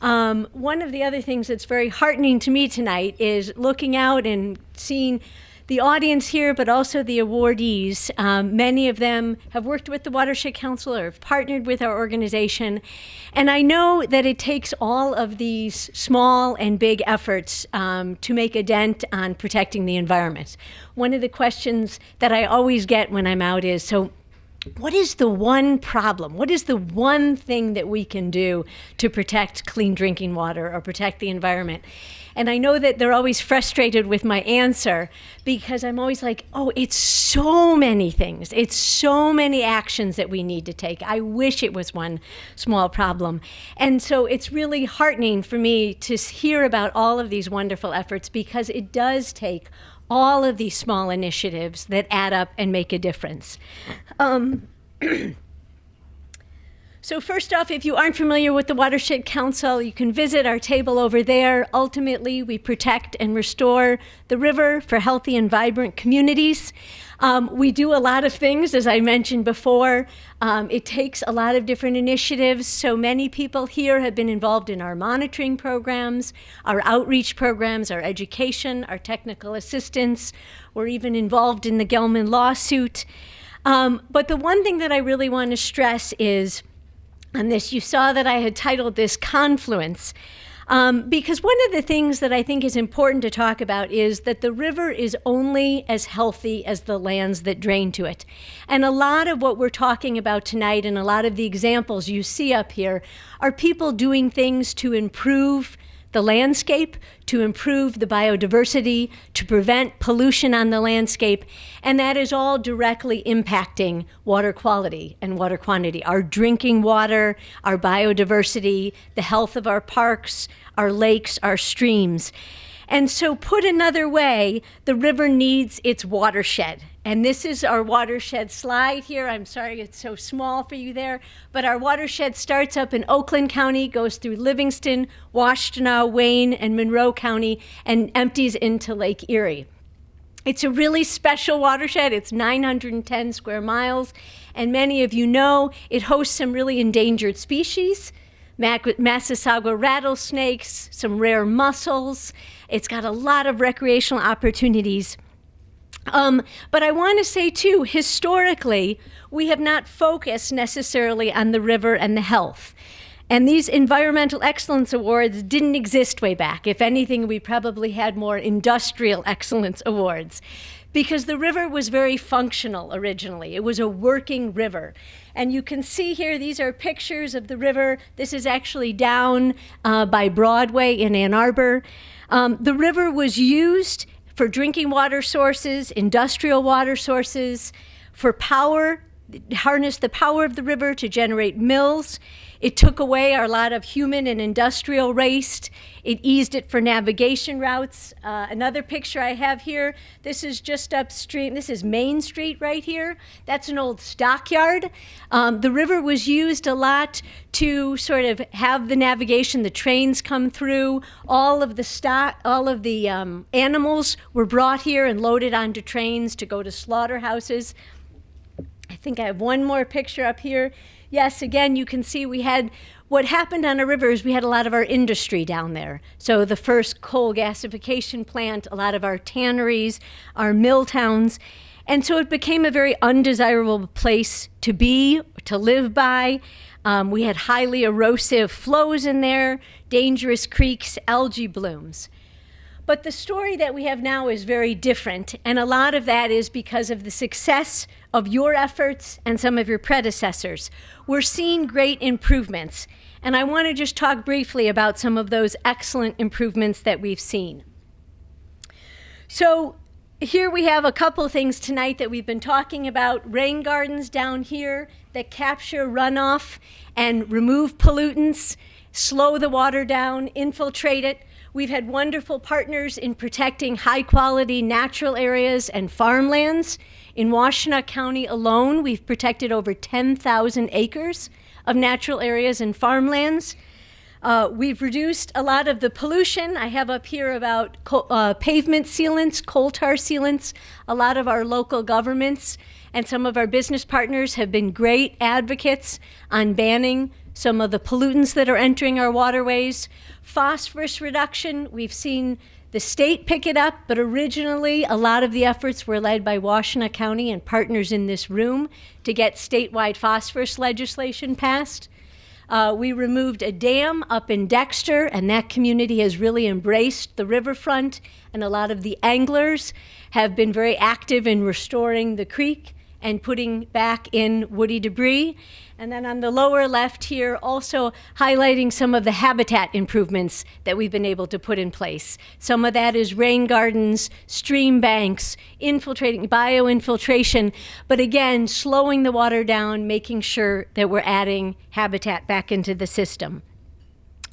One of the other things that's very heartening to me tonight is looking out and seeing the audience here, but also the awardees. Many of them have worked with the Watershed Council or have partnered with our organization. And I know that it takes all of these small and big efforts to make a dent on protecting the environment. One of the questions that I always get when I'm out is, so what is the one problem? What is the one thing that we can do to protect clean drinking water or protect the environment? And I know that they're always frustrated with my answer because I'm always like, oh, it's so many things. It's so many actions that we need to take. I wish it was one small problem. And so it's really heartening for me to hear about all of these wonderful efforts because it does take all of these small initiatives that add up and make a difference. So first off, if you aren't familiar with the Watershed Council, you can visit our table over there. Ultimately, we protect and restore the river for healthy and vibrant communities. We do a lot of things, as I mentioned before. It takes a lot of different initiatives. So many people here have been involved in our monitoring programs, our outreach programs, our education, our technical assistance. We're even involved in the Gelman lawsuit. But the one thing that I really want to stress is, on this, you saw that I had titled this Confluence. Because one of the things that I think is important to talk about is that the river is only as healthy as the lands that drain to it. And a lot of what we're talking about tonight and a lot of the examples you see up here are people doing things to improve the landscape, to improve the biodiversity, to prevent pollution on the landscape, and that is all directly impacting water quality and water quantity, our drinking water, our biodiversity, the health of our parks, our lakes, our streams. And so put another way, the river needs its watershed. And this is our watershed slide here. I'm sorry it's so small for you there, but our watershed starts up in Oakland County, goes through Livingston, Washtenaw, Wayne, and Monroe County, and empties into Lake Erie. It's a really special watershed. It's 910 square miles, and many of you know it hosts some really endangered species, Massasauga rattlesnakes, some rare mussels. It's got a lot of recreational opportunities. But I want to say, too, historically, we have not focused necessarily on the river and the health. And these environmental excellence awards didn't exist way back. If anything, we probably had more industrial excellence awards. because the river was very functional originally. It was a working river. And you can see here, these are pictures of the river. This is actually down by Broadway in Ann Arbor. The river was used for drinking water sources, industrial water sources, for power, harnessed the power of the river to generate mills. It took away a lot of human and industrial waste. It eased it for navigation routes. Another picture I have here, this is just upstream. This is Main Street right here. That's an old stockyard. The river was used a lot to sort of have the navigation, the trains come through. All of the animals were brought here and loaded onto trains to go to slaughterhouses. I think I have one more picture up here. Yes, again, you can see what happened on a river is we had a lot of our industry down there. So the first coal gasification plant, a lot of our tanneries, our mill towns. And so it became a very undesirable place to be, to live by. We had highly erosive flows in there, dangerous creeks, algae blooms. But the story that we have now is very different, and a lot of that is because of the success of your efforts and some of your predecessors. We're seeing great improvements, and I want to just talk briefly about some of those excellent improvements that we've seen. So here we have a couple things tonight that we've been talking about. Rain gardens down here that capture runoff and remove pollutants, slow the water down, infiltrate it. We've had wonderful partners in protecting high-quality natural areas and farmlands. In Washtenaw County alone, we've protected over 10,000 acres of natural areas and farmlands. We've reduced a lot of the pollution. I have up here about pavement sealants, coal tar sealants. A lot of our local governments and some of our business partners have been great advocates on banning some of the pollutants that are entering our waterways. Phosphorus reduction, we've seen the state pick it up, but originally a lot of the efforts were led by Washtenaw County and partners in this room to get statewide phosphorus legislation passed. We removed a dam up in Dexter, and that community has really embraced the riverfront, and a lot of the anglers have been very active in restoring the creek and putting back in woody debris. And then on the lower left here, also highlighting some of the habitat improvements that we've been able to put in place. Some of that is rain gardens, stream banks, bioinfiltration, but again, slowing the water down, making sure that we're adding habitat back into the system.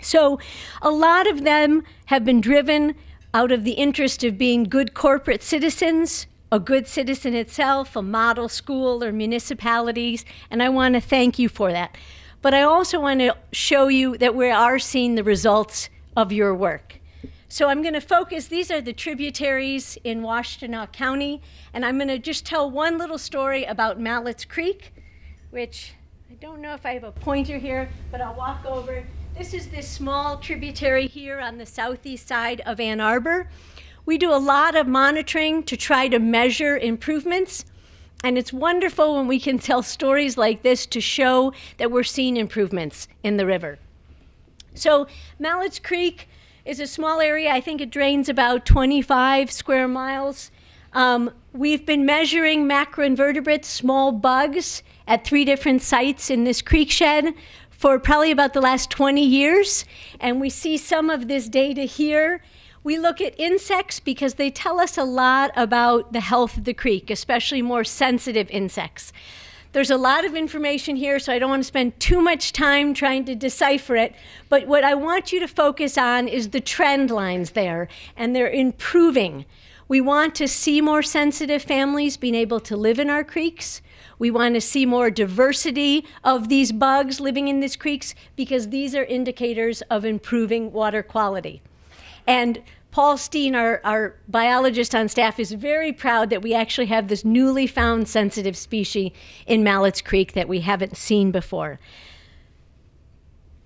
So a lot of them have been driven out of the interest of being good corporate citizens, a good citizen itself, a model school or municipalities, and I want to thank you for that. But I also want to show you that we are seeing the results of your work. So I'm going to focus, these are the tributaries in Washtenaw County, and I'm going to just tell one little story about Mallets Creek, which I don't know if I have a pointer here, but I'll walk over. This is this small tributary here on the southeast side of Ann Arbor. We do a lot of monitoring to try to measure improvements, and it's wonderful when we can tell stories like this to show that we're seeing improvements in the river. So Mallets Creek is a small area. I think it drains about 25 square miles. We've been measuring macroinvertebrates, small bugs, at 3 different sites in this creek shed for probably about the last 20 years, and we see some of this data here. We look at insects because they tell us a lot about the health of the creek, especially more sensitive insects. There's a lot of information here, so I don't want to spend too much time trying to decipher it, but what I want you to focus on is the trend lines there, and they're improving. We want to see more sensitive families being able to live in our creeks. We want to see more diversity of these bugs living in these creeks because these are indicators of improving water quality. And Paul Steen, our biologist on staff, is very proud that we actually have this newly found sensitive species in Mallets Creek that we haven't seen before.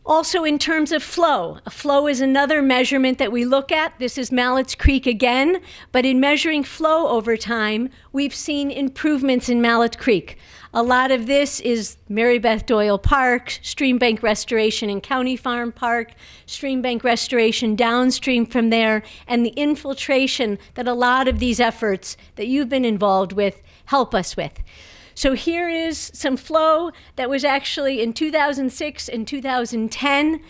Also, in terms of flow, flow is another measurement that we look at. This is Mallets Creek again, but in measuring flow over time, we've seen improvements in Mallets Creek. A lot of this is Mary Beth Doyle Park, stream bank restoration in County Farm Park, stream bank restoration downstream from there, and the infiltration that a lot of these efforts that you've been involved with help us with. So here is some flow that was actually in 2006 and 2010.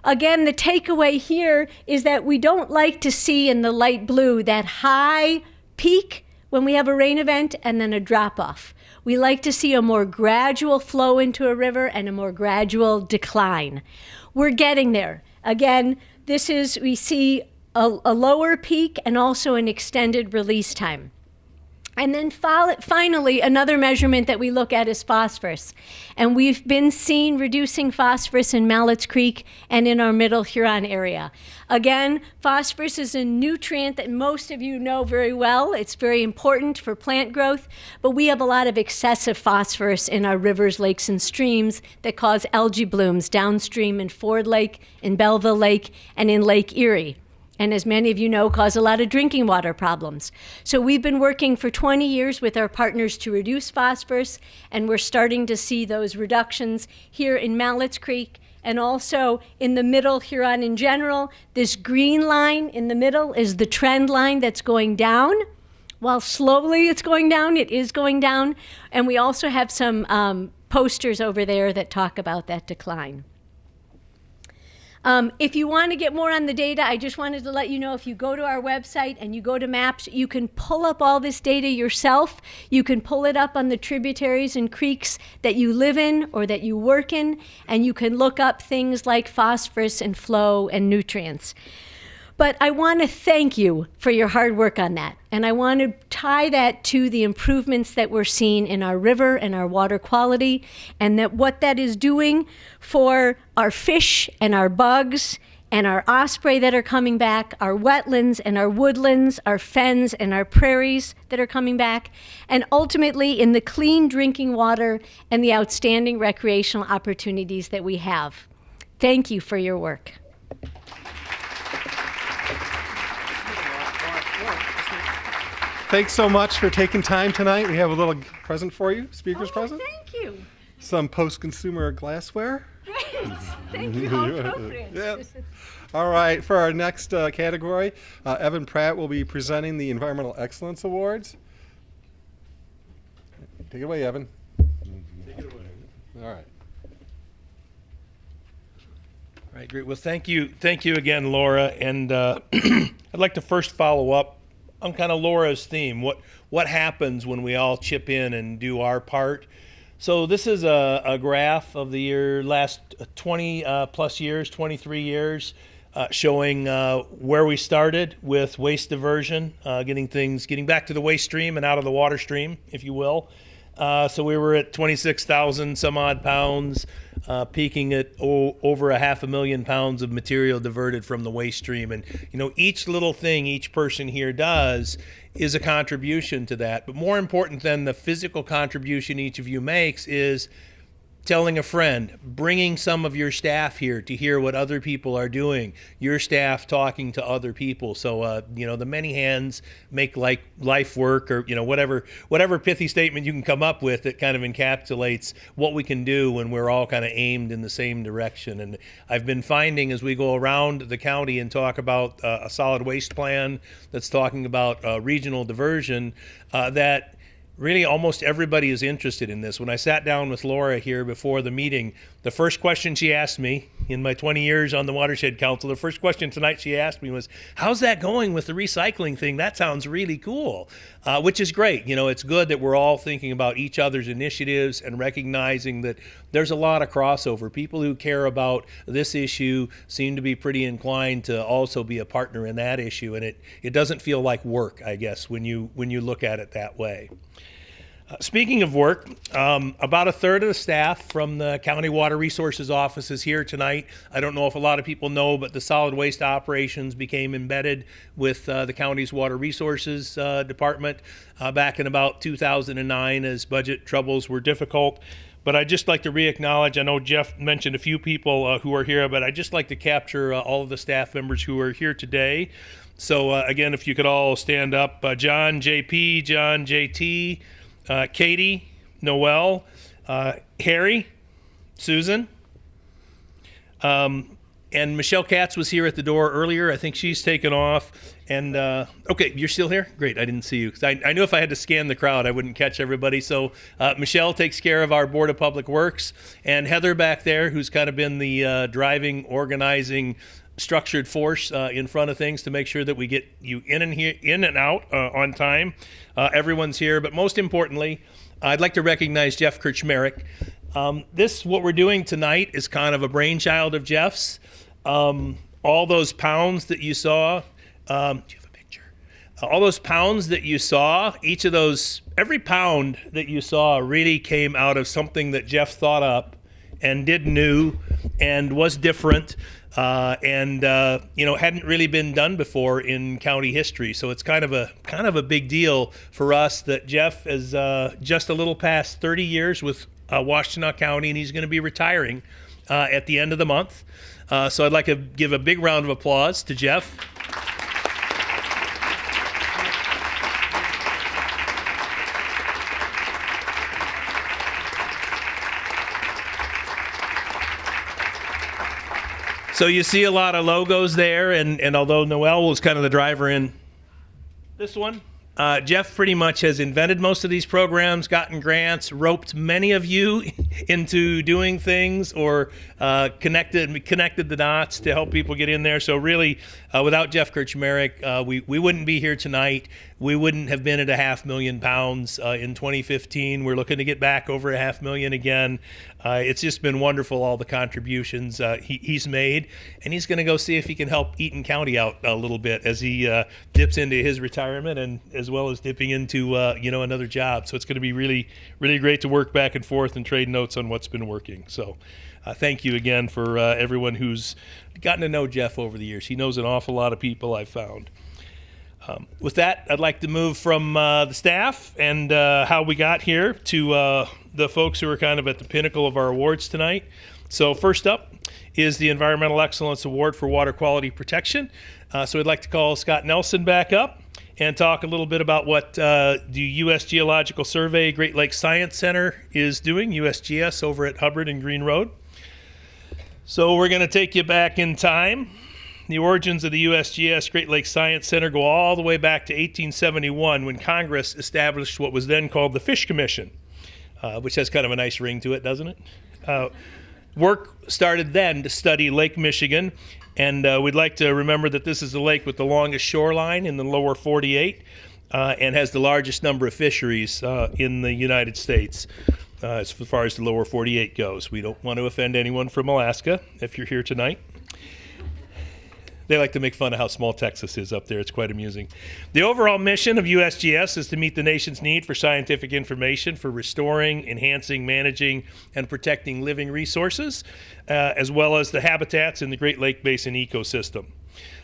Again, the takeaway here is that we don't like to see in the light blue that high peak when we have a rain event and then a drop off. We like to see a more gradual flow into a river and a more gradual decline. We're getting there. Again, we see a lower peak and also an extended release time. And then finally, another measurement that we look at is phosphorus. And we've been seeing reducing phosphorus in Mallets Creek and in our Middle Huron area. Again, phosphorus is a nutrient that most of you know very well. It's very important for plant growth, but we have a lot of excessive phosphorus in our rivers, lakes, and streams that cause algae blooms downstream in Ford Lake, in Belleville Lake, and in Lake Erie. And as many of you know, cause a lot of drinking water problems. So we've been working for 20 years with our partners to reduce phosphorus, and we're starting to see those reductions here in Mallets Creek and also in the Middle Huron in general. This green line in the middle is the trend line that's going down. While slowly it's going down, it is going down. And we also have some posters over there that talk about that decline. If you want to get more on the data, I just wanted to let you know if you go to our website and you go to maps, you can pull up all this data yourself. You can pull it up on the tributaries and creeks that you live in or that you work in, and you can look up things like phosphorus and flow and nutrients. But I want to thank you for your hard work on that. And I want to tie that to the improvements that we're seeing in our river and our water quality, and that what that is doing for our fish and our bugs and our osprey that are coming back, our wetlands and our woodlands, our fens and our prairies that are coming back, and ultimately in the clean drinking water and the outstanding recreational opportunities that we have. Thank you for your work. Thanks so much for taking time tonight. We have a little present for you, speaker's present. Thank you. Some post-consumer glassware. Great. Thank you. How appropriate. Yep. All right, for our next category, Evan Pratt will be presenting the Environmental Excellence Awards. Take it away, Evan. Take it away. All right. All right, great. Well, thank you again, Laura. And I'd like to first follow up on kind of Laura's theme. What happens when we all chip in and do our part? So this is a graph of the last 20 plus years, 23 years, showing where we started with waste diversion, getting back to the waste stream and out of the water stream, if you will. So we were at 26,000 some odd pounds, peaking at over 500,000 pounds of material diverted from the waste stream. And, each little thing each person here does is a contribution to that. But more important than the physical contribution each of you makes is telling a friend, bringing some of your staff here to hear what other people are doing, your staff talking to other people. So, the many hands make life work, or, whatever pithy statement you can come up with that kind of encapsulates what we can do when we're all kind of aimed in the same direction. And I've been finding as we go around the county and talk about a solid waste plan that's talking about regional diversion, that really almost everybody is interested in this. When I sat down with Laura here before the meeting, the first question she asked me in my 20 years on the Watershed Council, the first question tonight she asked me was, how's that going with the recycling thing? That sounds really cool, which is great. It's good that we're all thinking about each other's initiatives and recognizing that there's a lot of crossover. People who care about this issue seem to be pretty inclined to also be a partner in that issue, and it doesn't feel like work, I guess, when you look at it that way. Speaking of work, about a third of the staff from the County Water Resources Office is here tonight. I don't know if a lot of people know, but the solid waste operations became embedded with the county's Water Resources Department back in about 2009 as budget troubles were difficult. But I'd just like to re-acknowledge, I know Jeff mentioned a few people who are here, but I'd just like to capture all of the staff members who are here today. So again, if you could all stand up, John, JP, John, JT, Katie, Noel, Harry, Susan, and Michelle Katz was here at the door earlier. I think she's taken off. And okay, you're still here? Great, I didn't see you. 'Cause I knew if I had to scan the crowd, I wouldn't catch everybody. So Michelle takes care of our Board of Public Works. And Heather back there, who's kind of been the driving, organizing, structured force in front of things to make sure that we get you in and out on time. Everyone's here. But most importantly, I'd like to recognize Jeff Kirchmerich. What we're doing tonight is kind of a brainchild of Jeff's. All those pounds that you saw, do you have a picture? All those pounds that you saw, every pound that you saw really came out of something that Jeff thought up and did new and was different and hadn't really been done before in county history. So it's kind of a big deal for us that Jeff is just a little past 30 years with Washtenaw County, and he's going to be retiring at the end of the month. So I'd like to give a big round of applause to Jeff. So you see a lot of logos there, and although Noel was kind of the driver in this one, Jeff pretty much has invented most of these programs, gotten grants, roped many of you into doing things, or connected the dots to help people get in there. So really, without Jeff Kirchmerich, we wouldn't be here tonight. We wouldn't have been at 500,000 pounds in 2015. We're looking to get back over 500,000 again. It's just been wonderful, all the contributions he's made, and he's going to go see if he can help Eaton County out a little bit as he dips into his retirement, and as well as dipping into another job. So it's going to be really, really great to work back and forth and trade notes on what's been working. So thank you again for everyone who's gotten to know Jeff over the years. He knows an awful lot of people, I've found. With that, I'd like to move from the staff and how we got here to the folks who are kind of at the pinnacle of our awards tonight. So first up is the Environmental Excellence Award for Water Quality Protection. So I'd like to call Scott Nelson back up and talk a little bit about what the U.S. Geological Survey Great Lakes Science Center is doing, USGS, over at Hubbard and Green Road. So we're going to take you back in time. The origins of the USGS Great Lakes Science Center go all the way back to 1871, when Congress established what was then called the Fish Commission, which has kind of a nice ring to it, doesn't it? Work started then to study Lake Michigan, and we'd like to remember that this is the lake with the longest shoreline in the lower 48 and has the largest number of fisheries in the United States as far as the lower 48 goes. We don't want to offend anyone from Alaska if you're here tonight. They like to make fun of how small Texas is up there. It's quite amusing. The overall mission of USGS is to meet the nation's need for scientific information for restoring, enhancing, managing, and protecting living resources, as well as the habitats in the Great Lake Basin ecosystem.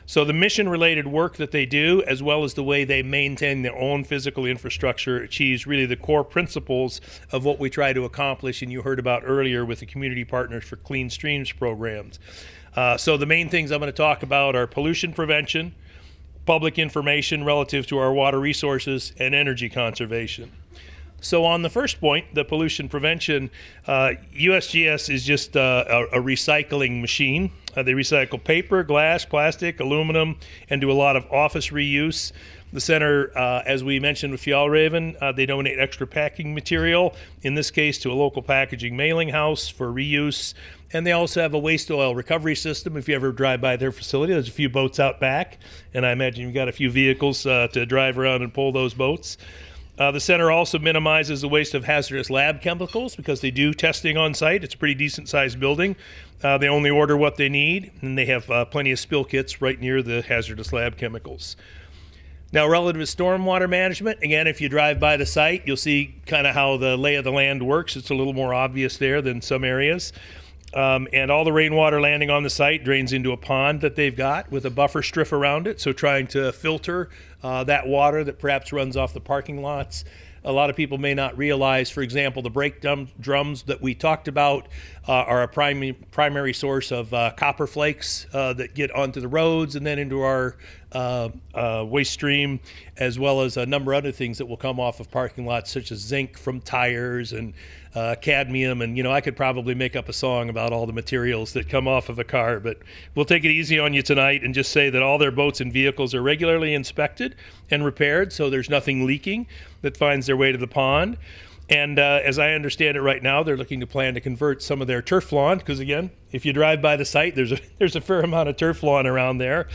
So the mission-related work that they do, as well as the way they maintain their own physical infrastructure, achieves really the core principles of what we try to accomplish, and you heard about earlier with the Community Partners for Clean Streams programs. So the main things I'm going to talk about are pollution prevention, public information relative to our water resources, and energy conservation. So on the first point, the pollution prevention, USGS is just a recycling machine. They recycle paper, glass, plastic, aluminum, and do a lot of office reuse. The center, as we mentioned with Fjallraven, they donate extra packing material, in this case to a local packaging mailing house for reuse. And they also have a waste oil recovery system. If you ever drive by their facility, there's a few boats out back, and I imagine you've got a few vehicles to drive around and pull those boats. The center also minimizes the waste of hazardous lab chemicals because they do testing on site. It's a pretty decent-sized building. They only order what they need, and they have plenty of spill kits right near the hazardous lab chemicals. Now, relative to stormwater management, again, if you drive by the site, you'll see kind of how the lay of the land works. It's a little more obvious there than some areas. And all the rainwater landing on the site drains into a pond that they've got with a buffer strip around it, so trying to filter that water that perhaps runs off the parking lots A lot of people may not realize, for example, the brake drums that we talked about are a primary source of copper flakes that get onto the roads and then into our waste stream, as well as a number of other things that will come off of parking lots, such as zinc from tires and cadmium. And, I could probably make up a song about all the materials that come off of a car, but we'll take it easy on you tonight and just say that all their boats and vehicles are regularly inspected and repaired, so there's nothing leaking that finds their way to the pond. And as I understand it right now, they're looking to plan to convert some of their turf lawn, because again, if you drive by the site, there's a fair amount of turf lawn around there.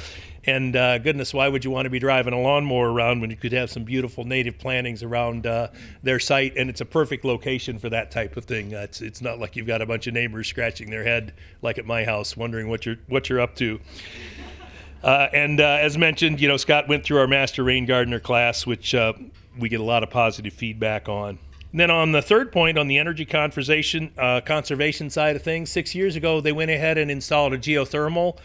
And goodness, why would you want to be driving a lawnmower around when you could have some beautiful native plantings around their site? And it's a perfect location for that type of thing. It's not like you've got a bunch of neighbors scratching their head like at my house, wondering what you're up to. And as mentioned, Scott went through our Master Rain Gardener class, which we get a lot of positive feedback on. And then on the third point, on the energy conservation side of things, 6 years ago, they went ahead and installed a geothermal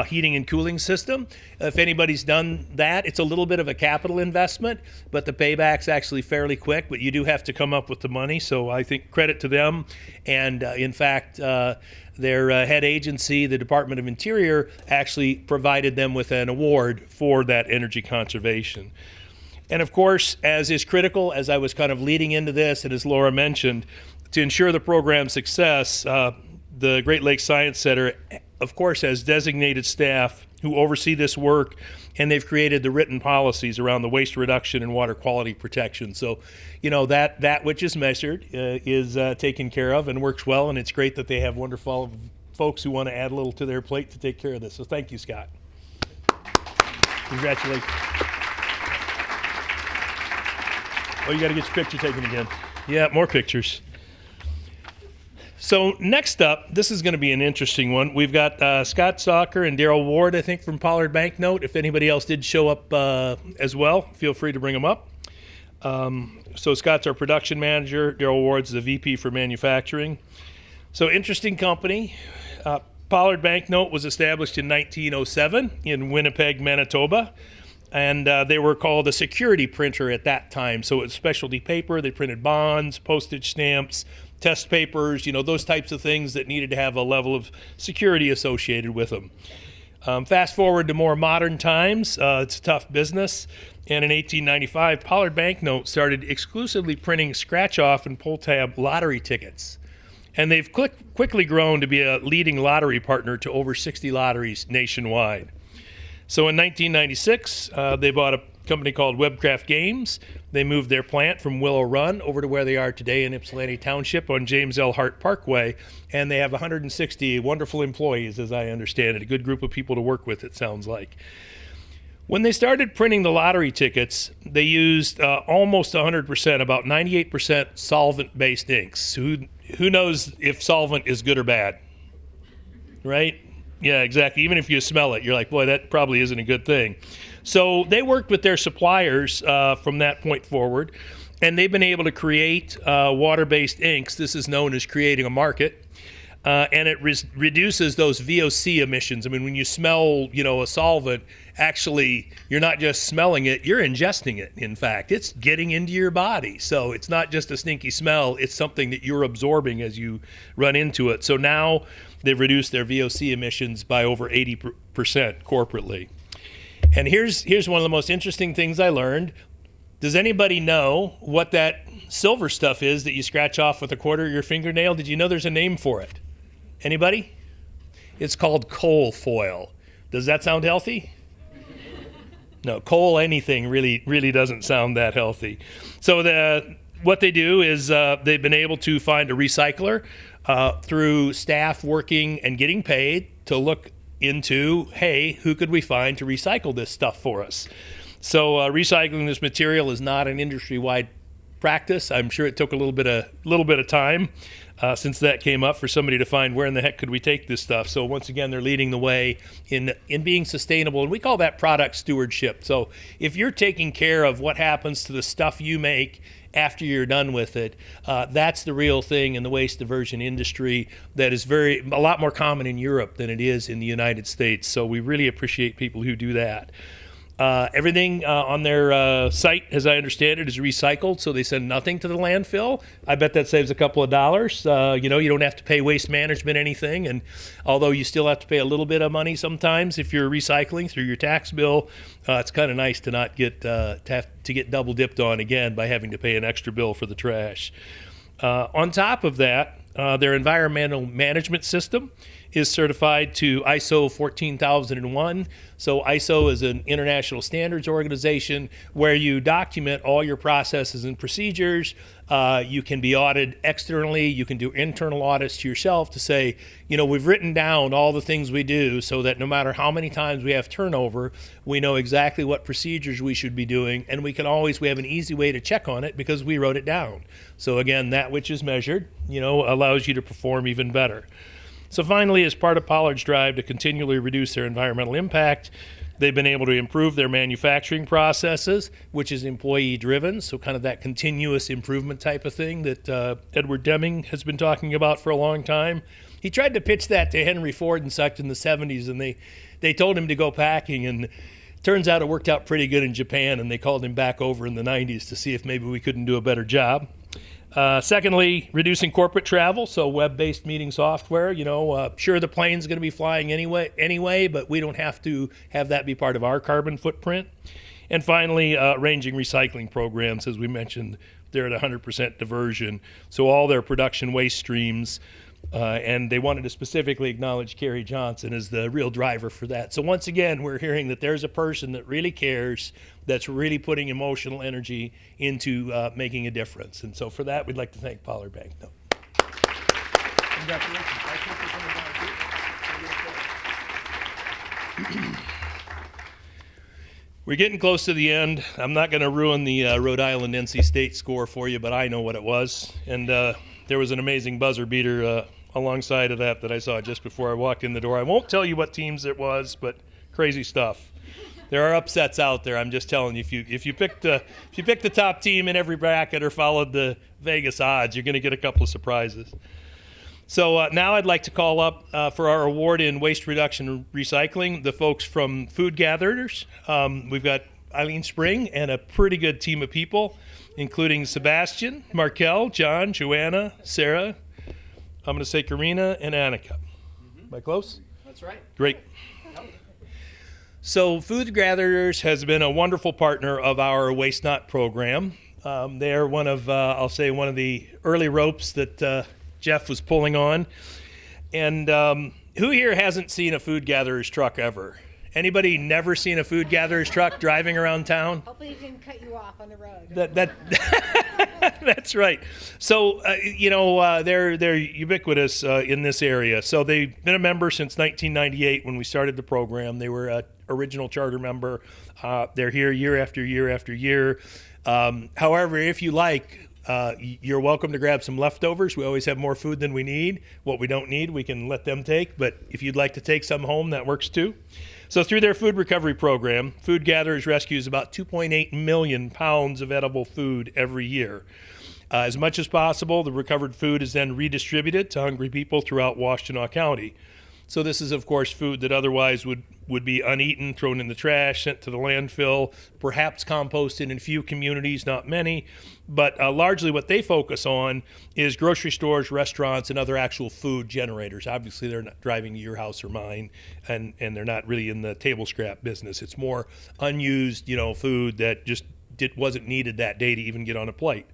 heating and cooling system. If anybody's done that, it's a little bit of a capital investment, but the payback's actually fairly quick, but you do have to come up with the money. So I think credit to them. And in fact, their head agency, the Department of Interior, actually provided them with an award for that energy conservation. And of course, as is critical, as I was kind of leading into this, and as Laura mentioned, to ensure the program's success, the Great Lakes Science Center, of course, has designated staff who oversee this work, and they've created the written policies around the waste reduction and water quality protection. So, that which is measured is taken care of and works well, and it's great that they have wonderful folks who want to add a little to their plate to take care of this. So thank you, Scott. Congratulations. Oh, you got to get your picture taken again. Yeah, more pictures. So next up, this is going to be an interesting one. We've got Scott Stalker and Daryl Ward, I think, from Pollard Banknote. If anybody else did show up as well, feel free to bring them up. So Scott's our production manager. Daryl Ward's the VP for manufacturing. So interesting company. Pollard Banknote was established in 1907 in Winnipeg, Manitoba. And they were called a security printer at that time. So it was specialty paper. They printed bonds, postage stamps, test papers, those types of things that needed to have a level of security associated with them. Fast forward to more modern times, it's a tough business. And in 1895, Pollard Banknote started exclusively printing scratch-off and pull-tab lottery tickets. And they've quickly grown to be a leading lottery partner to over 60 lotteries nationwide. So in 1996, they bought a company called Webcraft Games. They moved their plant from Willow Run over to where they are today in Ypsilanti Township on James L. Hart Parkway. And they have 160 wonderful employees, as I understand it. A good group of people to work with, it sounds like. When they started printing the lottery tickets, they used almost 100%, about 98% solvent-based inks. Who knows if solvent is good or bad, right? Yeah, exactly. Even if you smell it, you're like, boy, that probably isn't a good thing. So they worked with their suppliers from that point forward, and they've been able to create water-based inks. This is known as creating a market, and it reduces those VOC emissions. I mean, when you smell, a solvent, actually, you're not just smelling it, you're ingesting it, in fact. It's getting into your body. So it's not just a stinky smell, it's something that you're absorbing as you run into it. So now they've reduced their VOC emissions by over 80% corporately. And here's one of the most interesting things I learned. Does anybody know what that silver stuff is that you scratch off with a quarter of your fingernail? Did you know there's a name for it? Anybody? It's called coal foil. Does that sound healthy? No, coal anything really doesn't sound that healthy. So what they do is they've been able to find a recycler through staff working and getting paid to look into, hey, who could we find to recycle this stuff for us? So recycling this material is not an industry-wide practice. I'm sure it took a little bit of time since that came up for somebody to find where in the heck could we take this stuff. So once again, they're leading the way in being sustainable, and we call that product stewardship. So if you're taking care of what happens to the stuff you make after you're done with it, that's the real thing in the waste diversion industry that is a lot more common in Europe than it is in the United States. So we really appreciate people who do that. Everything on their site, as I understand it, is recycled, so they send nothing to the landfill. I bet that saves a couple of dollars. You don't have to pay waste management anything, and although you still have to pay a little bit of money sometimes if you're recycling through your tax bill, it's kind of nice to not get to get double dipped on again by having to pay an extra bill for the trash. On top of that, their environmental management system is certified to ISO 14001. So ISO is an international standards organization where you document all your processes and procedures. You can be audited externally. You can do internal audits to yourself to say, we've written down all the things we do so that no matter how many times we have turnover, we know exactly what procedures we should be doing, and we have an easy way to check on it because we wrote it down. So again, that which is measured, allows you to perform even better. So finally, as part of Pollard's drive to continually reduce their environmental impact, they've been able to improve their manufacturing processes, which is employee-driven, so kind of that continuous improvement type of thing that Edward Deming has been talking about for a long time. He tried to pitch that to Henry Ford and such in the 70s, and they told him to go packing, and turns out it worked out pretty good in Japan, and they called him back over in the 90s to see if maybe we couldn't do a better job. Secondly, reducing corporate travel, so web-based meeting software. Sure, the plane's going to be flying anyway, but we don't have to have that be part of our carbon footprint. And finally, arranging recycling programs. As we mentioned, they're at 100% diversion, so all their production waste streams, and they wanted to specifically acknowledge Carrie Johnson as the real driver for that. So once again, we're hearing that there's a person that really cares, that's really putting emotional energy into making a difference. And so for that, we'd like to thank Pollard Banknote. Congratulations. We're getting close to the end. I'm not going to ruin the Rhode Island NC State score for you, but I know what it was. And there was an amazing buzzer beater alongside of that I saw just before I walked in the door. I won't tell you what teams it was, but crazy stuff. There are upsets out there. I'm just telling you, if you picked the top team in every bracket or followed the Vegas odds, you're going to get a couple of surprises. So now I'd like to call up for our award in waste reduction and recycling the folks from Food Gatherers. We've got Eileen Spring and a pretty good team of people, including Sebastian, Markel, John, Joanna, Sarah. I'm going to say Karina and Annika. Am I close? That's right. Great. So Food Gatherers has been a wonderful partner of our Waste Not program. They are one of the early ropes that Jeff was pulling on. And who here hasn't seen a Food Gatherers truck ever? Anybody never seen a Food Gatherers truck driving around town? Hopefully it didn't cut you off on the road. That's right. So, they're ubiquitous in this area. So they've been a member since 1998 when we started the program. They were an original charter member. They're here year after year after year. However, if you like, you're welcome to grab some leftovers. We always have more food than we need. What we don't need, we can let them take. But if you'd like to take some home, that works too. So through their food recovery program, Food Gatherers rescues about 2.8 million pounds of edible food every year. As much as possible, the recovered food is then redistributed to hungry people throughout Washtenaw County. So this is, of course, food that otherwise would be uneaten, thrown in the trash, sent to the landfill, perhaps composted in a few communities, not many. But largely what they focus on is grocery stores, restaurants, and other actual food generators. Obviously, they're not driving to your house or mine, and they're not really in the table scrap business. It's more unused, food that just wasn't needed that day to even get on a plate.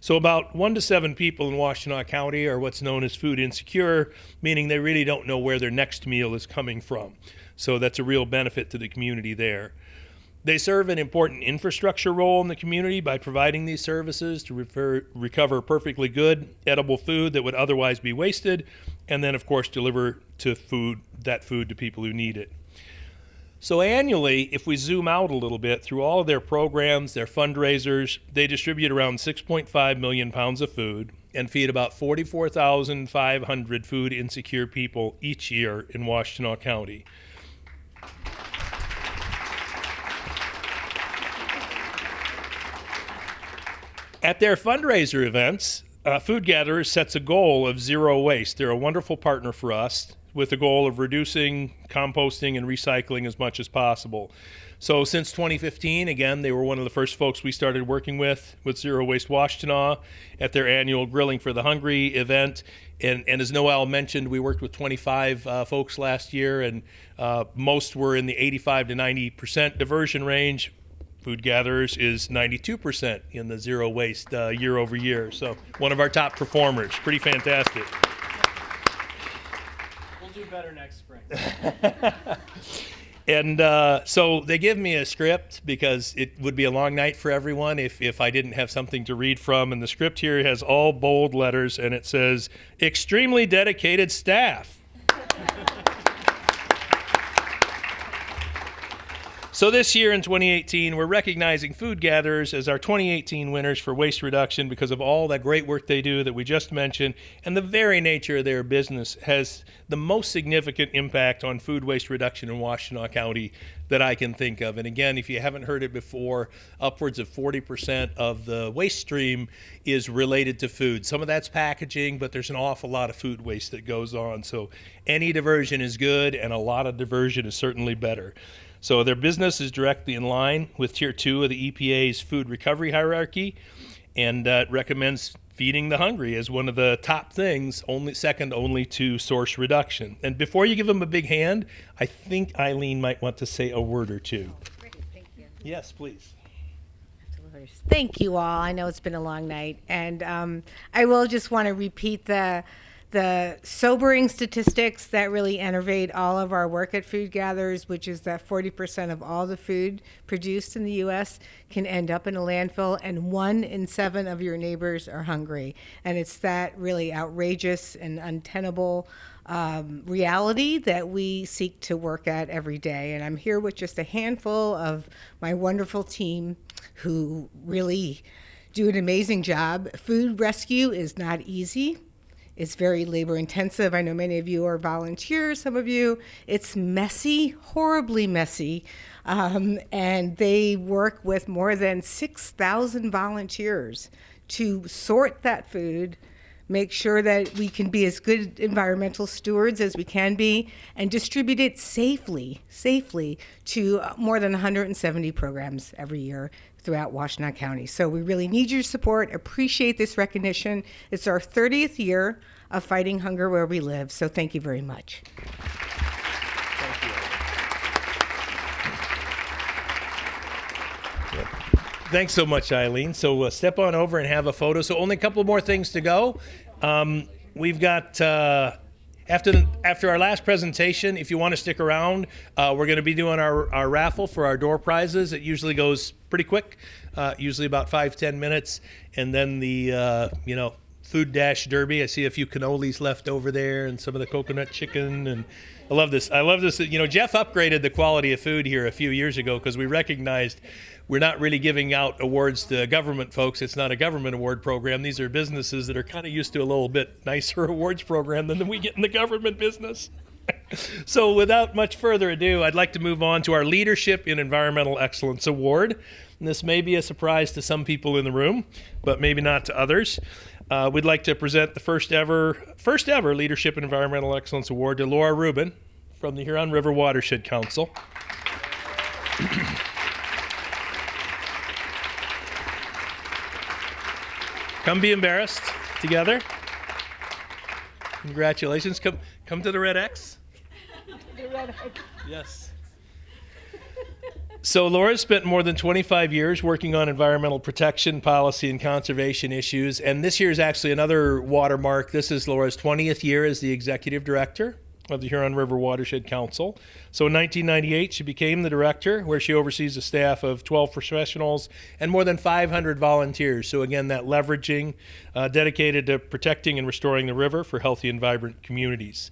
So about 1 to 7 people in Washtenaw County are what's known as food insecure, meaning they really don't know where their next meal is coming from. So that's a real benefit to the community there. They serve an important infrastructure role in the community by providing these services to recover perfectly good, edible food that would otherwise be wasted, and then, of course, deliver that food to people who need it. So annually, if we zoom out a little bit through all of their programs, their fundraisers, they distribute around 6.5 million pounds of food and feed about 44,500 food insecure people each year in Washtenaw County. At their fundraiser events, Food Gatherers sets a goal of zero waste. They're a wonderful partner for us, with the goal of reducing, composting, and recycling as much as possible. So since 2015, again, they were one of the first folks we started working with Zero Waste Washtenaw at their annual Grilling for the Hungry event. And as Noel mentioned, we worked with 25 folks last year, and most were in the 85 to 90% diversion range. Food Gatherers is 92% in the zero waste year over year. So one of our top performers. Pretty fantastic. We'll do better next spring. And so they give me a script because it would be a long night for everyone if I didn't have something to read from. And the script here has all bold letters, and it says, extremely dedicated staff. So this year in 2018, we're recognizing Food Gatherers as our 2018 winners for waste reduction because of all that great work they do that we just mentioned, and the very nature of their business has the most significant impact on food waste reduction in Washtenaw County that I can think of. And again, if you haven't heard it before, upwards of 40% of the waste stream is related to food. Some of that's packaging, but there's an awful lot of food waste that goes on. So any diversion is good, and a lot of diversion is certainly better. So their business is directly in line with Tier 2 of the EPA's food recovery hierarchy, and recommends feeding the hungry as one of the top things, second only to source reduction. And before you give them a big hand, I think Eileen might want to say a word or two. Great, thank you. Yes, please. Thank you all. I know it's been a long night, and I will just want to repeat the sobering statistics that really enervate all of our work at Food Gatherers, which is that 40% of all the food produced in the U.S. can end up in a landfill, and 1 in 7 of your neighbors are hungry. And it's that really outrageous and untenable reality that we seek to work at every day. And I'm here with just a handful of my wonderful team who really do an amazing job. Food rescue is not easy. It's very labor intensive. I know many of you are volunteers, some of you. It's messy, horribly messy. And they work with more than 6,000 volunteers to sort that food, make sure that we can be as good environmental stewards as we can be, and distribute it safely to more than 170 programs every year throughout Washtenaw County. So we really need your support, appreciate this recognition. It's our 30th year of fighting hunger where we live, so thank you very much. Thank you. Thanks so much, Eileen. So step on over and have a photo. So only a couple more things to go. We've got, after our last presentation, if you want to stick around, we're going to be doing our raffle for our door prizes. It usually goes pretty quick, usually about 5-10 minutes. And then the, food dash derby. I see a few cannolis left over there and some of the coconut chicken. And I love this. Jeff upgraded the quality of food here a few years ago because we recognized we're not really giving out awards to government folks. It's not a government award program. These are businesses that are kind of used to a little bit nicer awards program than we get in the government business. So without much further ado, I'd like to move on to our Leadership in Environmental Excellence Award. And this may be a surprise to some people in the room, but maybe not to others. We'd like to present the first ever Leadership in Environmental Excellence Award to Laura Rubin from the Huron River Watershed Council. Come be embarrassed together. Congratulations. Come to the red X. The red X. Yes. So Laura spent more than 25 years working on environmental protection, policy, and conservation issues. And this year is actually another watermark. This is Laura's 20th year as the executive director of the Huron River Watershed Council. So in 1998, she became the director, where she oversees a staff of 12 professionals and more than 500 volunteers. So again, that leveraging, dedicated to protecting and restoring the river for healthy and vibrant communities.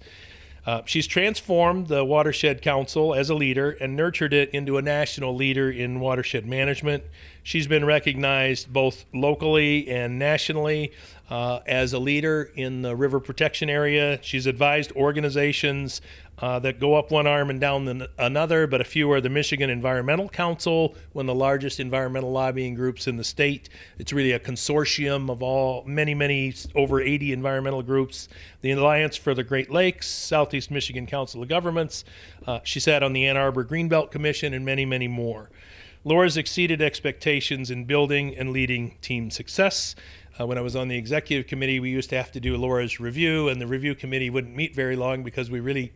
She's transformed the Watershed Council as a leader and nurtured it into a national leader in watershed management. She's been recognized both locally and nationally as a leader in the river protection area. She's advised organizations that go up one arm and down another, but a few are the Michigan Environmental Council, one of the largest environmental lobbying groups in the state. It's really a consortium of many, over 80 environmental groups. The Alliance for the Great Lakes, Southeast Michigan Council of Governments. She sat on the Ann Arbor Greenbelt Commission and many more. Laura's exceeded expectations in building and leading team success. When I was on the executive committee, we used to have to do Laura's review, and the review committee wouldn't meet very long because we really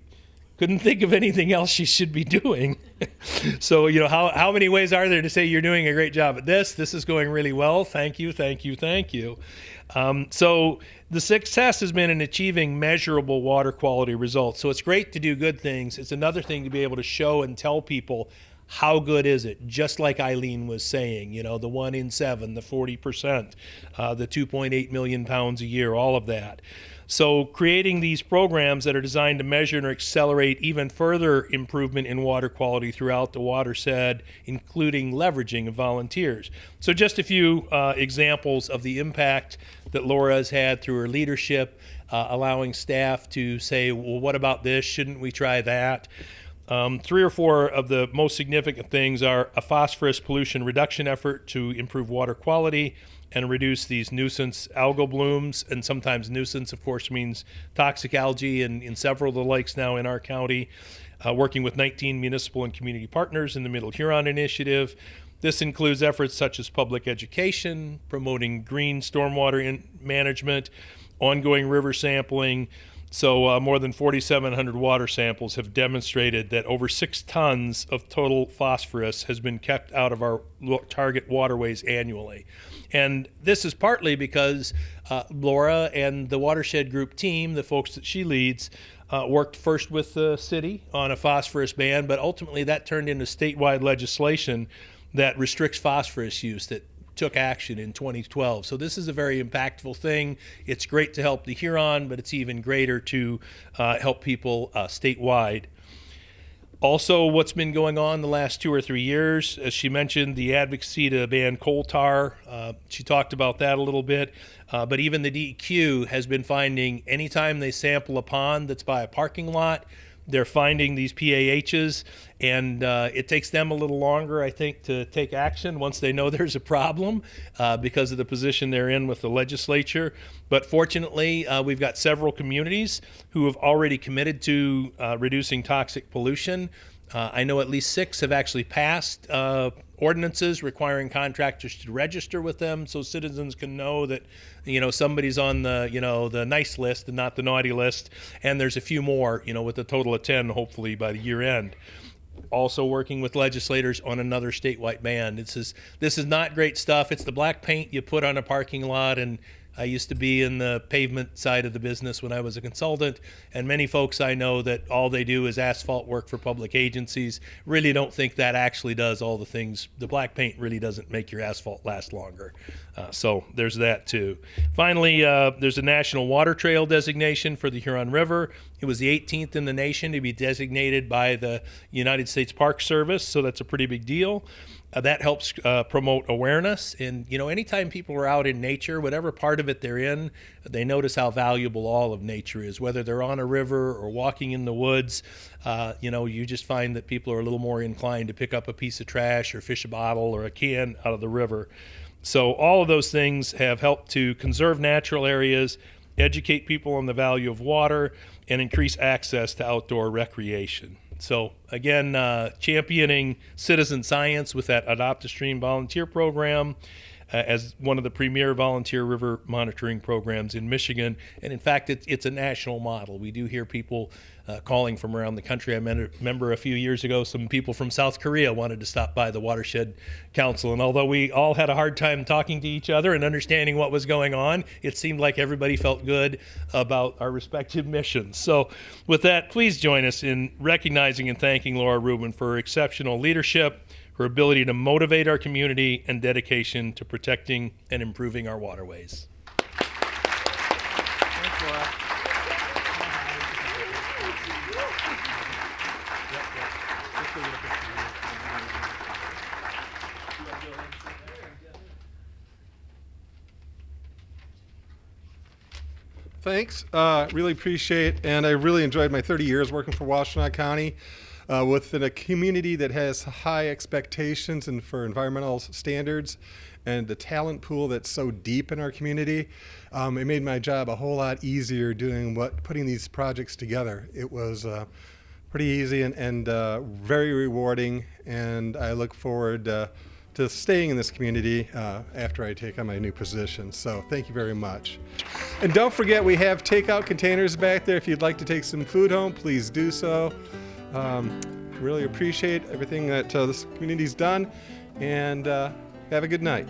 couldn't think of anything else she should be doing. So, how many ways are there to say you're doing a great job at this? This is going really well. Thank you. So the success has been in achieving measurable water quality results. So it's great to do good things. It's another thing to be able to show and tell people how good is it, just like Eileen was saying, the 1 in 7, the 40%, the 2.8 million pounds a year, all of that. So creating these programs that are designed to measure and accelerate even further improvement in water quality throughout the watershed, including leveraging of volunteers. So just a few examples of the impact that Laura has had through her leadership, allowing staff to say, well, what about this? Shouldn't we try that? 3 or 4 of the most significant things are a phosphorus pollution reduction effort to improve water quality and reduce these nuisance algal blooms. And sometimes nuisance, of course, means toxic algae in several of the lakes now in our county. Working with 19 municipal and community partners in the Middle Huron Initiative. This includes efforts such as public education, promoting green stormwater management, ongoing river sampling. So more than 4,700 water samples have demonstrated that over 6 tons of total phosphorus has been kept out of our target waterways annually. And this is partly because Laura and the Watershed Group team, the folks that she leads, worked first with the city on a phosphorus ban, but ultimately that turned into statewide legislation that restricts phosphorus use that took action in 2012. So this is a very impactful thing. It's great to help the Huron, but it's even greater to help people statewide. Also, what's been going on the last 2 or 3 years, as she mentioned, the advocacy to ban coal tar. She talked about that a little bit. But even the DEQ has been finding anytime they sample a pond that's by a parking lot, they're finding these PAHs, and it takes them a little longer, I think, to take action once they know there's a problem because of the position they're in with the legislature. But fortunately, we've got several communities who have already committed to reducing toxic pollution. I know at least 6 have actually passed ordinances requiring contractors to register with them so citizens can know that somebody's on the nice list and not the naughty list. And there's a few more, with a total of 10 hopefully by the year end. Also working with legislators on another statewide ban. This is not great stuff. It's the black paint you put on a parking lot, and I used to be in the pavement side of the business when I was a consultant, and many folks I know that all they do is asphalt work for public agencies really don't think that actually does all the things. The black paint really doesn't make your asphalt last longer. So there's that too. Finally, there's a National Water Trail designation for the Huron River. It was the 18th in the nation to be designated by the United States Park Service, so that's a pretty big deal. That helps promote awareness. And, anytime people are out in nature, whatever part of it they're in, they notice how valuable all of nature is, whether they're on a river or walking in the woods. You just find that people are a little more inclined to pick up a piece of trash or fish a bottle or a can out of the river. So all of those things have helped to conserve natural areas, educate people on the value of water, and increase access to outdoor recreation. So again, championing citizen science with that Adopt a Stream volunteer program as one of the premier volunteer river monitoring programs in Michigan. And in fact, it's a national model. We do hear people calling from around the country. I remember a few years ago, some people from South Korea wanted to stop by the Watershed Council. And although we all had a hard time talking to each other and understanding what was going on, it seemed like everybody felt good about our respective missions. So with that, please join us in recognizing and thanking Laura Rubin for her exceptional leadership, her ability to motivate our community, and dedication to protecting and improving our waterways. Thanks, Laura. Thanks. Really appreciate, and I really enjoyed my 30 years working for Washtenaw County within a community that has high expectations and for environmental standards, and the talent pool that's so deep in our community. It made my job a whole lot easier putting these projects together. It was pretty easy and very rewarding, and I look forward to staying in this community after I take on my new position. So thank you very much. And don't forget, we have takeout containers back there. If you'd like to take some food home, please do so. Really appreciate everything that this community's done, and have a good night.